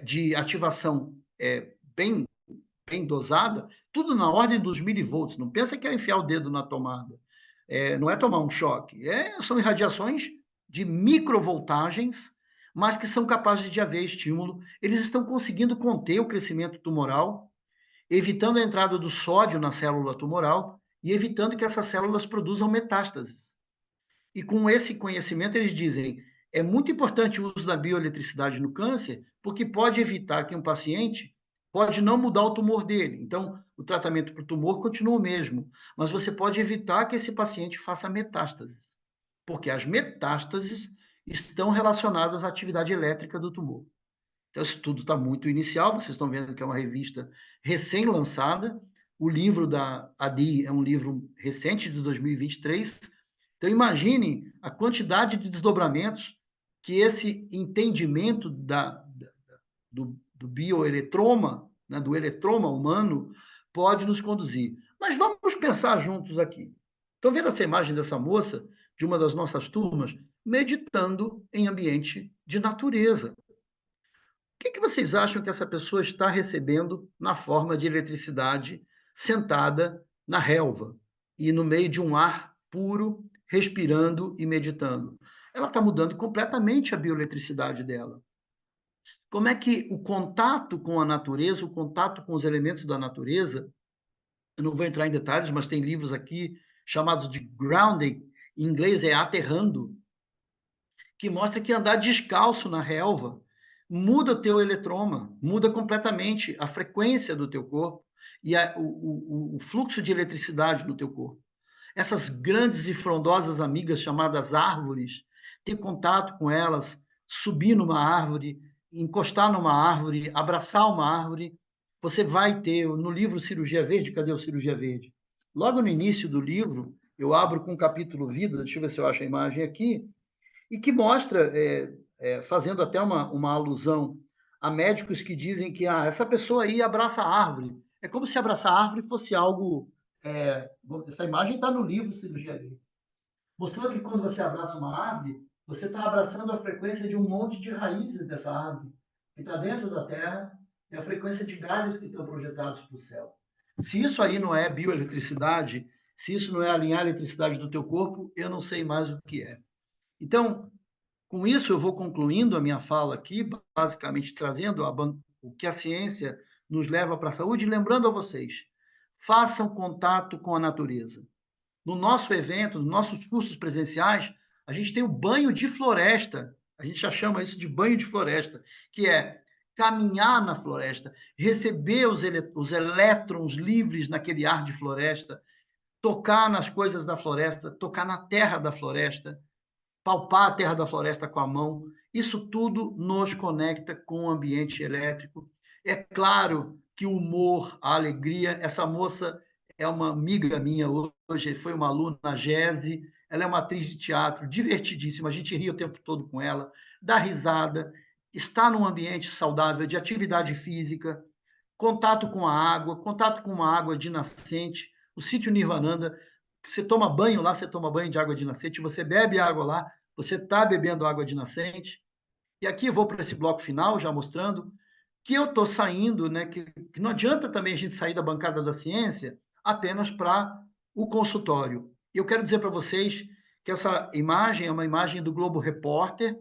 Speaker 1: de ativação bem dosada, tudo na ordem dos milivolts. Não pensa que é enfiar o dedo na tomada. Não é tomar um choque. São irradiações de microvoltagens, mas que são capazes de haver estímulo. Eles estão conseguindo conter o crescimento tumoral, evitando a entrada do sódio na célula tumoral e evitando que essas células produzam metástases. E com esse conhecimento, eles dizem, é muito importante o uso da bioeletricidade no câncer, porque pode evitar que um paciente pode não mudar o tumor dele. Então, o tratamento para o tumor continua o mesmo, mas você pode evitar que esse paciente faça metástases, porque as metástases estão relacionadas à atividade elétrica do tumor. Então, isso tudo está muito inicial, vocês estão vendo que é uma revista recém-lançada, o livro da Adi é um livro recente, de 2023, então imaginem a quantidade de desdobramentos que esse entendimento do bioeletroma, né, do eletroma humano, pode nos conduzir. Mas vamos pensar juntos aqui. Estão vendo essa imagem dessa moça, de uma das nossas turmas, meditando em ambiente de natureza? O que vocês acham que essa pessoa está recebendo na forma de eletricidade sentada na relva e no meio de um ar puro, respirando e meditando? Ela está mudando completamente a bioeletricidade dela. Como é que o contato com a natureza, o contato com os elementos da natureza, eu não vou entrar em detalhes, mas tem livros aqui chamados de grounding, em inglês é aterrando, que mostra que andar descalço na relva muda o teu eletroma, muda completamente a frequência do teu corpo e o fluxo de eletricidade no teu corpo. Essas grandes e frondosas amigas chamadas árvores, ter contato com elas, subir numa árvore, encostar numa árvore, abraçar uma árvore, você vai ter, no livro Cirurgia Verde, cadê o Cirurgia Verde? Logo no início do livro, eu abro com o capítulo Vida, deixa eu ver se eu acho a imagem aqui, e que mostra, fazendo até uma alusão a médicos que dizem que essa pessoa aí abraça a árvore. É como se abraçar a árvore fosse algo essa imagem está no livro Cirurgia Livre, mostrando que quando você abraça uma árvore, você está abraçando a frequência de um monte de raízes dessa árvore, que está dentro da terra, e a frequência de galhos que estão projetados para o céu. Se isso aí não é bioeletricidade, se isso não é alinhar a eletricidade do teu corpo, eu não sei mais o que é. Então, com isso, eu vou concluindo a minha fala aqui, basicamente trazendo o que a ciência nos leva para a saúde, e lembrando a vocês, façam contato com a natureza. No nosso evento, nos nossos cursos presenciais, a gente tem o banho de floresta, a gente já chama isso de banho de floresta, que é caminhar na floresta, receber os elétrons livres naquele ar de floresta, tocar nas coisas da floresta, tocar na terra da floresta, palpar a terra da floresta com a mão. Isso tudo nos conecta com o ambiente elétrico. É claro que o humor, a alegria, essa moça é uma amiga minha hoje, foi uma aluna na GESE, ela é uma atriz de teatro divertidíssima, a gente ri o tempo todo com ela, dá risada, está num ambiente saudável de atividade física, contato com a água, contato com uma água de nascente, o sítio Nirvananda, você toma banho lá, você toma banho de água de nascente, você bebe água lá, você está bebendo água de nascente. E aqui eu vou para esse bloco final, já mostrando que eu estou saindo, né, que não adianta também a gente sair da bancada da ciência apenas para o consultório. Eu quero dizer para vocês que essa imagem é uma imagem do Globo Repórter,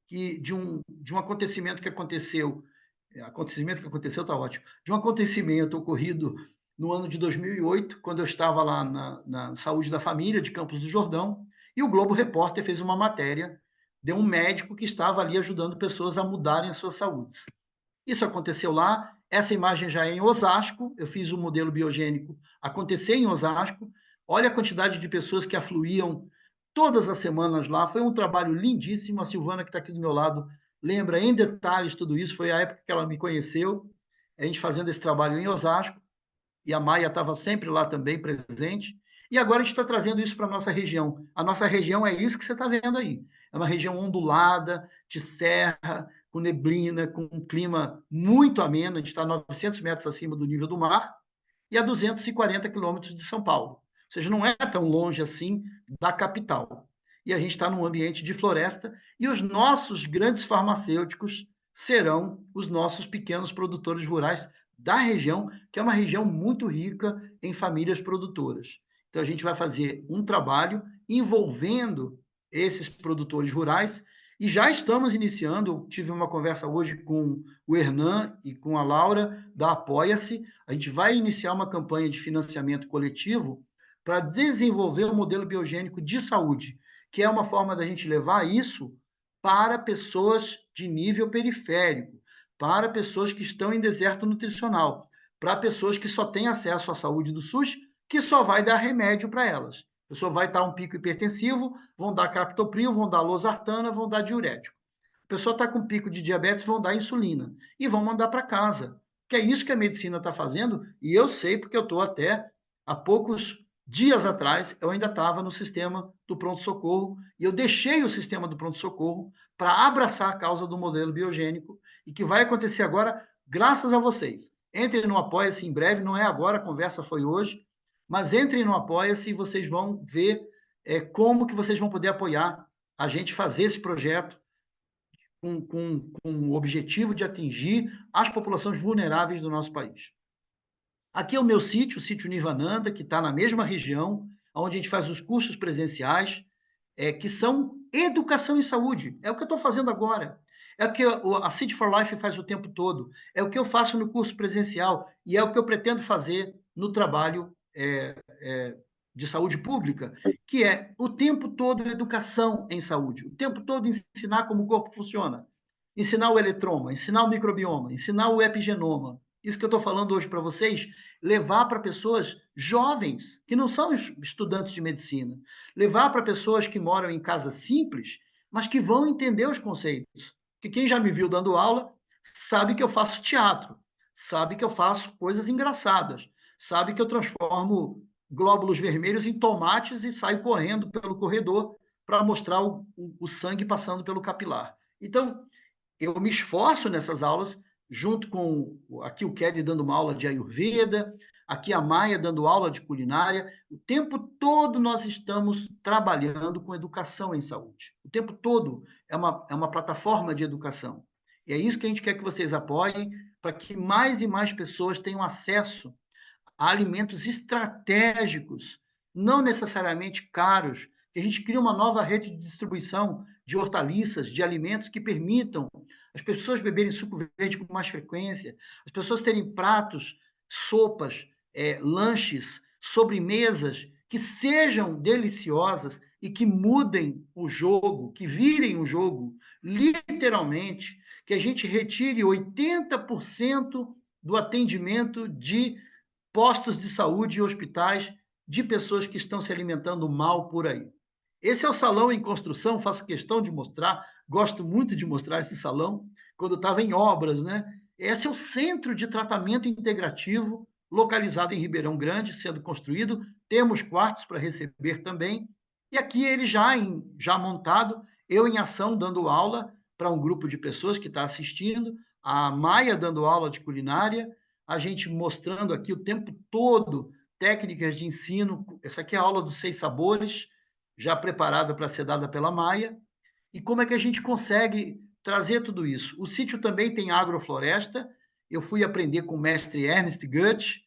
Speaker 1: que de um acontecimento que aconteceu está ótimo, de um acontecimento ocorrido no ano de 2008, quando eu estava lá na Saúde da Família de Campos do Jordão, e o Globo Repórter fez uma matéria de um médico que estava ali ajudando pessoas a mudarem as suas saúdes. Isso aconteceu lá, essa imagem já é em Osasco, eu fiz o modelo biogênico acontecer em Osasco, olha a quantidade de pessoas que afluíam todas as semanas lá, foi um trabalho lindíssimo, a Silvana que está aqui do meu lado lembra em detalhes tudo isso, foi a época que ela me conheceu, a gente fazendo esse trabalho em Osasco, e a Maia estava sempre lá também presente, e agora a gente está trazendo isso para a nossa região. A nossa região é isso que você está vendo aí. É uma região ondulada, de serra, com neblina, com um clima muito ameno, a gente está 900 metros acima do nível do mar, e a 240 quilômetros de São Paulo. Ou seja, não é tão longe assim da capital. E a gente está num ambiente de floresta, e os nossos grandes farmacêuticos serão os nossos pequenos produtores rurais da região, que é uma região muito rica em famílias produtoras. Então, a gente vai fazer um trabalho envolvendo esses produtores rurais e já estamos iniciando. Eu tive uma conversa hoje com o Hernan e com a Laura, da Apoia-se. A gente vai iniciar uma campanha de financiamento coletivo para desenvolver um modelo biogênico de saúde, que é uma forma da gente levar isso para pessoas de nível periférico, para pessoas que estão em deserto nutricional, para pessoas que só têm acesso à saúde do SUS, que só vai dar remédio para elas. A pessoa vai dar um pico hipertensivo, vão dar captopril, vão dar losartana, vão dar diurético. A pessoa está com pico de diabetes, vão dar insulina e vão mandar para casa. Que é isso que a medicina está fazendo, e eu sei porque eu estou até há poucos dias atrás, eu ainda estava no sistema do pronto-socorro, e eu deixei o sistema do pronto-socorro para abraçar a causa do modelo biogênico, e que vai acontecer agora, graças a vocês. Entrem no Apoia-se em breve, não é agora, a conversa foi hoje, mas entrem no Apoia-se e vocês vão ver como que vocês vão poder apoiar a gente fazer esse projeto com o objetivo de atingir as populações vulneráveis do nosso país. Aqui é o meu sítio, o sítio Nirvananda, que está na mesma região, onde a gente faz os cursos presenciais, que são educação em saúde. É o que eu estou fazendo agora. É o que a Seed for Life faz o tempo todo. É o que eu faço no curso presencial e é o que eu pretendo fazer no trabalho de saúde pública, que é o tempo todo educação em saúde, o tempo todo ensinar como o corpo funciona, ensinar o eletroma, ensinar o microbioma, ensinar o epigenoma. Isso que eu estou falando hoje para vocês, levar para pessoas jovens, que não são estudantes de medicina, levar para pessoas que moram em casa simples, mas que vão entender os conceitos. Porque quem já me viu dando aula sabe que eu faço teatro, sabe que eu faço coisas engraçadas, sabe que eu transformo glóbulos vermelhos em tomates e saio correndo pelo corredor para mostrar o sangue passando pelo capilar. Então, eu me esforço nessas aulas, junto com aqui o Kelly dando uma aula de Ayurveda, aqui a Maia dando aula de culinária. O tempo todo nós estamos trabalhando com educação em saúde. O tempo todo é uma plataforma de educação. E é isso que a gente quer que vocês apoiem, para que mais e mais pessoas tenham acesso a alimentos estratégicos, não necessariamente caros, que a gente cria uma nova rede de distribuição de hortaliças, de alimentos que permitam as pessoas beberem suco verde com mais frequência, as pessoas terem pratos, sopas, lanches, sobremesas que sejam deliciosas e que mudem o jogo, que virem o jogo, literalmente, que a gente retire 80% do atendimento de postos de saúde e hospitais de pessoas que estão se alimentando mal por aí. Esse é o salão em construção, faço questão de mostrar, gosto muito de mostrar esse salão, quando estava em obras, né? Esse é o centro de tratamento integrativo, localizado em Ribeirão Grande, sendo construído, temos quartos para receber também, e aqui ele já montado, eu em ação, dando aula para um grupo de pessoas que está assistindo, a Maia dando aula de culinária, a gente mostrando aqui o tempo todo técnicas de ensino. Essa aqui é a aula dos 6 sabores, já preparada para ser dada pela Maia. E como é que a gente consegue trazer tudo isso? O sítio também tem agrofloresta. Eu fui aprender com o mestre Ernest Goethe,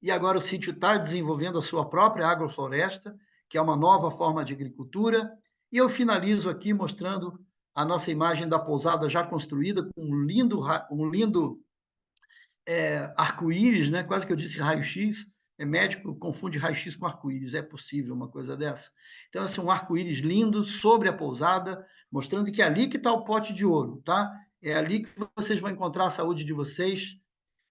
Speaker 1: e agora o sítio está desenvolvendo a sua própria agrofloresta, que é uma nova forma de agricultura. E eu finalizo aqui mostrando a nossa imagem da pousada já construída, com um lindo arco-íris, né? Quase que eu disse raio-x. Médico confunde raio-x com arco-íris. É possível uma coisa dessa? Então, esse é um arco-íris lindo sobre a pousada, mostrando que é ali que está o pote de ouro, tá? É ali que vocês vão encontrar a saúde de vocês.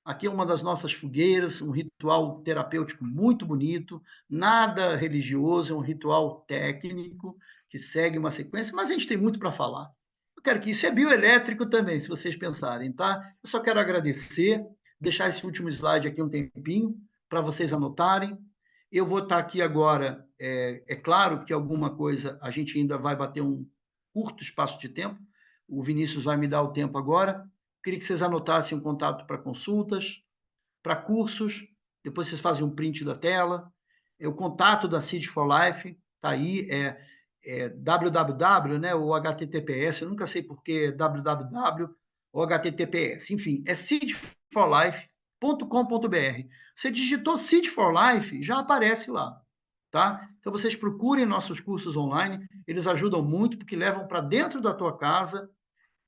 Speaker 1: Aqui é uma das nossas fogueiras, um ritual terapêutico muito bonito, nada religioso, é um ritual técnico que segue uma sequência, mas a gente tem muito para falar. Eu quero que isso é bioelétrico também, se vocês pensarem, tá? Eu só quero agradecer, deixar esse último slide aqui um tempinho para vocês anotarem. Eu vou estar aqui agora, é claro que alguma coisa a gente ainda vai bater um curto espaço de tempo, o Vinícius vai me dar o tempo agora. Queria que vocês anotassem um contato para consultas, para cursos, depois vocês fazem um print da tela. O contato da Seed for Life está aí, www, né, ou HTTPS, eu nunca sei por que www ou HTTPS, enfim, é seedforlife.com.br. Você digitou Seed for Life, já aparece lá, tá? Então vocês procurem nossos cursos online, eles ajudam muito porque levam para dentro da tua casa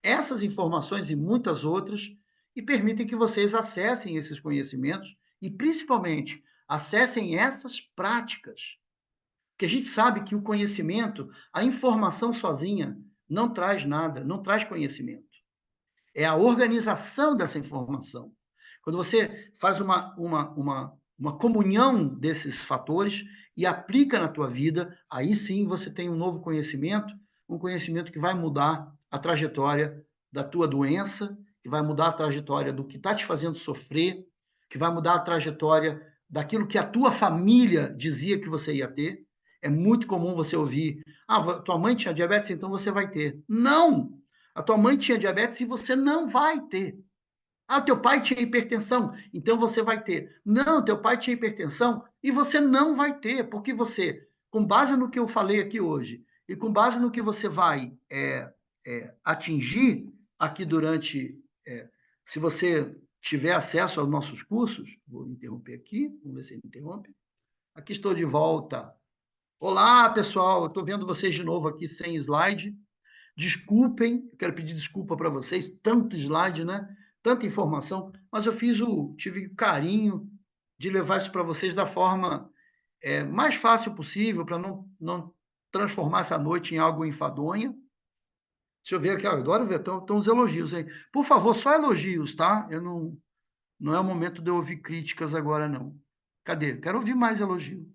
Speaker 1: essas informações e muitas outras e permitem que vocês acessem esses conhecimentos e, principalmente, acessem essas práticas. Porque a gente sabe que o conhecimento, a informação sozinha, não traz nada, não traz conhecimento. É a organização dessa informação. Quando você faz uma comunhão desses fatores e aplica na tua vida, aí sim você tem um novo conhecimento, um conhecimento que vai mudar a trajetória da tua doença, que vai mudar a trajetória do que está te fazendo sofrer, que vai mudar a trajetória daquilo que a tua família dizia que você ia ter. É muito comum você ouvir: tua mãe tinha diabetes, então você vai ter. Não! A tua mãe tinha diabetes e você não vai ter. Teu pai tinha hipertensão, então você vai ter. Não, teu pai tinha hipertensão e você não vai ter, porque você, com base no que eu falei aqui hoje, e com base no que você vai atingir aqui durante, se você tiver acesso aos nossos cursos, vou interromper aqui, vamos ver se ele interrompe. Aqui estou de volta. Olá, pessoal, eu estou vendo vocês de novo aqui sem slide. Desculpem, eu quero pedir desculpa para vocês, tanto slide, né? Tanta informação, mas eu tive o carinho de levar isso para vocês da forma mais fácil possível, para não transformar essa noite em algo enfadonha. Deixa eu ver aqui, eu adoro ver, estão os elogios aí. Por favor, só elogios, tá? Não é o momento de eu ouvir críticas agora, não. Cadê? Quero ouvir mais elogio.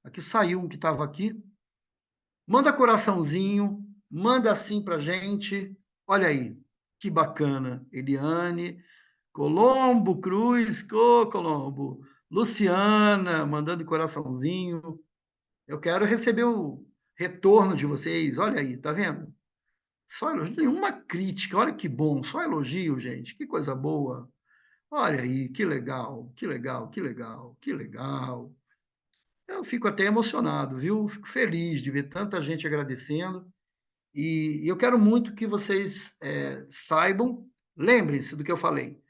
Speaker 1: Aqui saiu um que estava aqui. Manda coraçãozinho, manda assim para gente. Olha aí, que bacana. Eliane, Colombo Cruz, Colombo. Luciana, mandando coraçãozinho. Eu quero receber o retorno de vocês. Olha aí, tá vendo? Só elogio, nenhuma crítica. Olha que bom, só elogio, gente. Que coisa boa. Olha aí, que legal, que legal, que legal, que legal. Eu fico até emocionado, viu? Fico feliz de ver tanta gente agradecendo. E eu quero muito que vocês saibam, lembrem-se do que eu falei.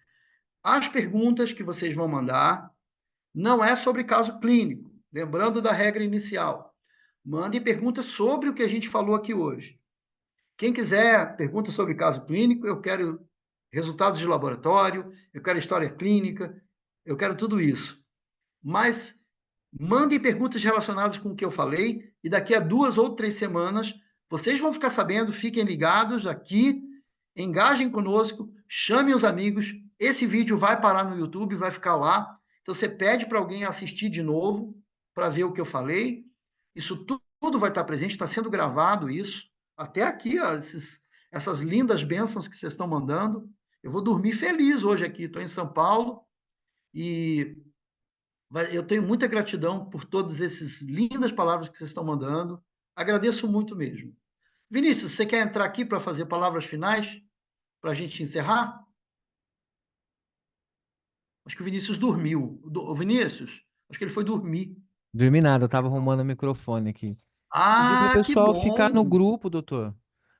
Speaker 1: As perguntas que vocês vão mandar não é sobre caso clínico, lembrando da regra inicial. Mandem perguntas sobre o que a gente falou aqui hoje. Quem quiser pergunta sobre caso clínico, eu quero resultados de laboratório, eu quero história clínica, eu quero tudo isso. Mas mandem perguntas relacionadas com o que eu falei e daqui a 2 ou 3 semanas vocês vão ficar sabendo, fiquem ligados aqui, engajem conosco, chamem os amigos. Esse vídeo vai parar no YouTube, vai ficar lá. Então você pede para alguém assistir de novo para ver o que eu falei. Isso tudo vai estar presente, está sendo gravado isso. Até aqui, ó, essas lindas bênçãos que vocês estão mandando. Eu vou dormir feliz hoje aqui. Estou em São Paulo e eu tenho muita gratidão por todas essas lindas palavras que vocês estão mandando. Agradeço muito mesmo. Vinícius, você quer entrar aqui para fazer palavras finais? Para a gente encerrar? Acho que o Vinícius dormiu. O Vinícius, acho que ele foi dormir.
Speaker 4: Dormi nada, eu tava arrumando o microfone aqui. Pedir para o
Speaker 1: Ah, que
Speaker 4: pessoal ficar no
Speaker 1: bom!
Speaker 4: grupo, doutor.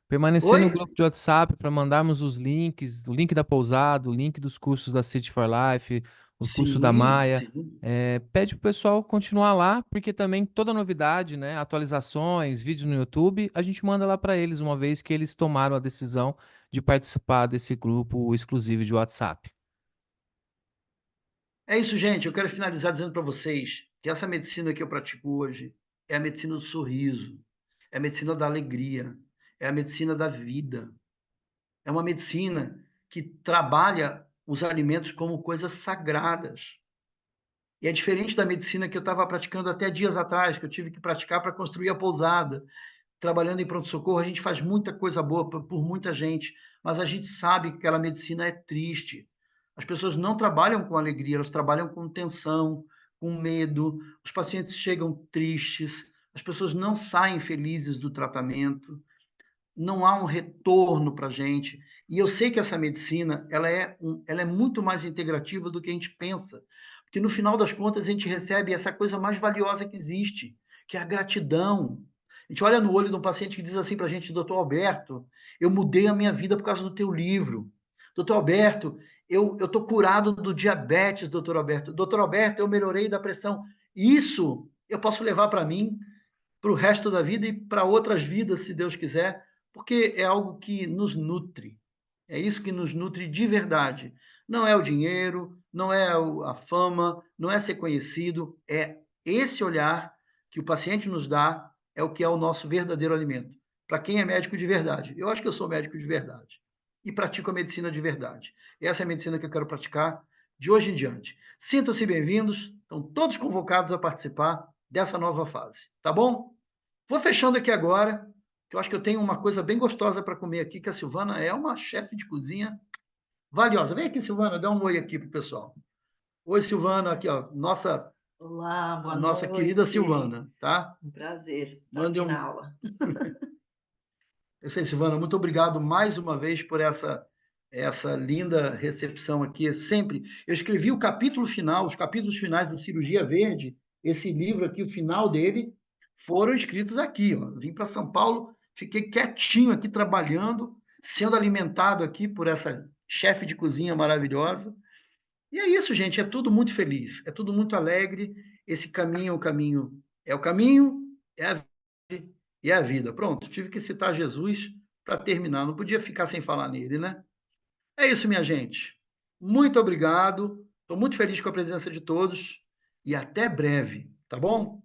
Speaker 4: Permanecer
Speaker 1: Oi?
Speaker 4: no grupo de WhatsApp para mandarmos os links, o link da pousada, o link dos cursos da City for Life, os cursos da
Speaker 1: Sim,
Speaker 4: Maia.
Speaker 1: sim.
Speaker 4: Pede para o pessoal continuar lá, porque também toda novidade, né, atualizações, vídeos no YouTube, a gente manda lá para eles, uma vez que eles tomaram a decisão de participar desse grupo exclusivo de WhatsApp.
Speaker 1: É isso, gente. Eu quero finalizar dizendo para vocês que essa medicina que eu pratico hoje é a medicina do sorriso, é a medicina da alegria, é a medicina da vida. É uma medicina que trabalha os alimentos como coisas sagradas. E é diferente da medicina que eu estava praticando até dias atrás, que eu tive que praticar para construir a pousada. Trabalhando em pronto-socorro, a gente faz muita coisa boa por muita gente, mas a gente sabe que aquela medicina é triste. As pessoas não trabalham com alegria, elas trabalham com tensão, com medo. Os pacientes chegam tristes, as pessoas não saem felizes do tratamento, não há um retorno para a gente. E eu sei que essa medicina ela é muito mais integrativa do que a gente pensa, porque no final das contas a gente recebe essa coisa mais valiosa que existe, que é a gratidão. A gente olha no olho de um paciente que diz assim para a gente: doutor Alberto, eu mudei a minha vida por causa do teu livro. Doutor Alberto, eu estou curado do diabetes, doutor Alberto. Doutor Alberto, eu melhorei da pressão. Isso eu posso levar para mim, para o resto da vida e para outras vidas, se Deus quiser, porque é algo que nos nutre. É isso que nos nutre de verdade. Não é o dinheiro, não é a fama, não é ser conhecido, é esse olhar que o paciente nos dá, é o que é o nosso verdadeiro alimento. Para quem é médico de verdade. Eu acho que eu sou médico de verdade. E pratico a medicina de verdade. Essa é a medicina que eu quero praticar de hoje em diante. Sintam-se bem-vindos, estão todos convocados a participar dessa nova fase. Tá bom? Vou fechando aqui agora, que eu acho que eu tenho uma coisa bem gostosa para comer aqui, que a Silvana é uma chefe de cozinha valiosa. Vem aqui, Silvana, dá um oi aqui pro pessoal. Oi, Silvana, aqui, ó,
Speaker 2: Olá, boa
Speaker 1: nossa querida
Speaker 2: noite.
Speaker 1: Silvana, tá?
Speaker 2: Um prazer estar
Speaker 1: Mande
Speaker 2: aqui
Speaker 1: um.
Speaker 2: na aula.
Speaker 1: Eu sei, Silvana, muito obrigado mais uma vez por essa linda recepção aqui. Sempre. Eu escrevi o capítulo final, os capítulos finais do Cirurgia Verde, esse livro aqui, o final dele, foram escritos aqui. Ó. Vim para São Paulo, fiquei quietinho aqui trabalhando, sendo alimentado aqui por essa chefe de cozinha maravilhosa. E é isso, gente. É tudo muito feliz, é tudo muito alegre. Esse caminho, é o caminho, é a e a vida. Pronto, tive que citar Jesus para terminar. Não podia ficar sem falar nele, né? É isso, minha gente. Muito obrigado. Estou muito feliz com a presença de todos e até breve, tá bom?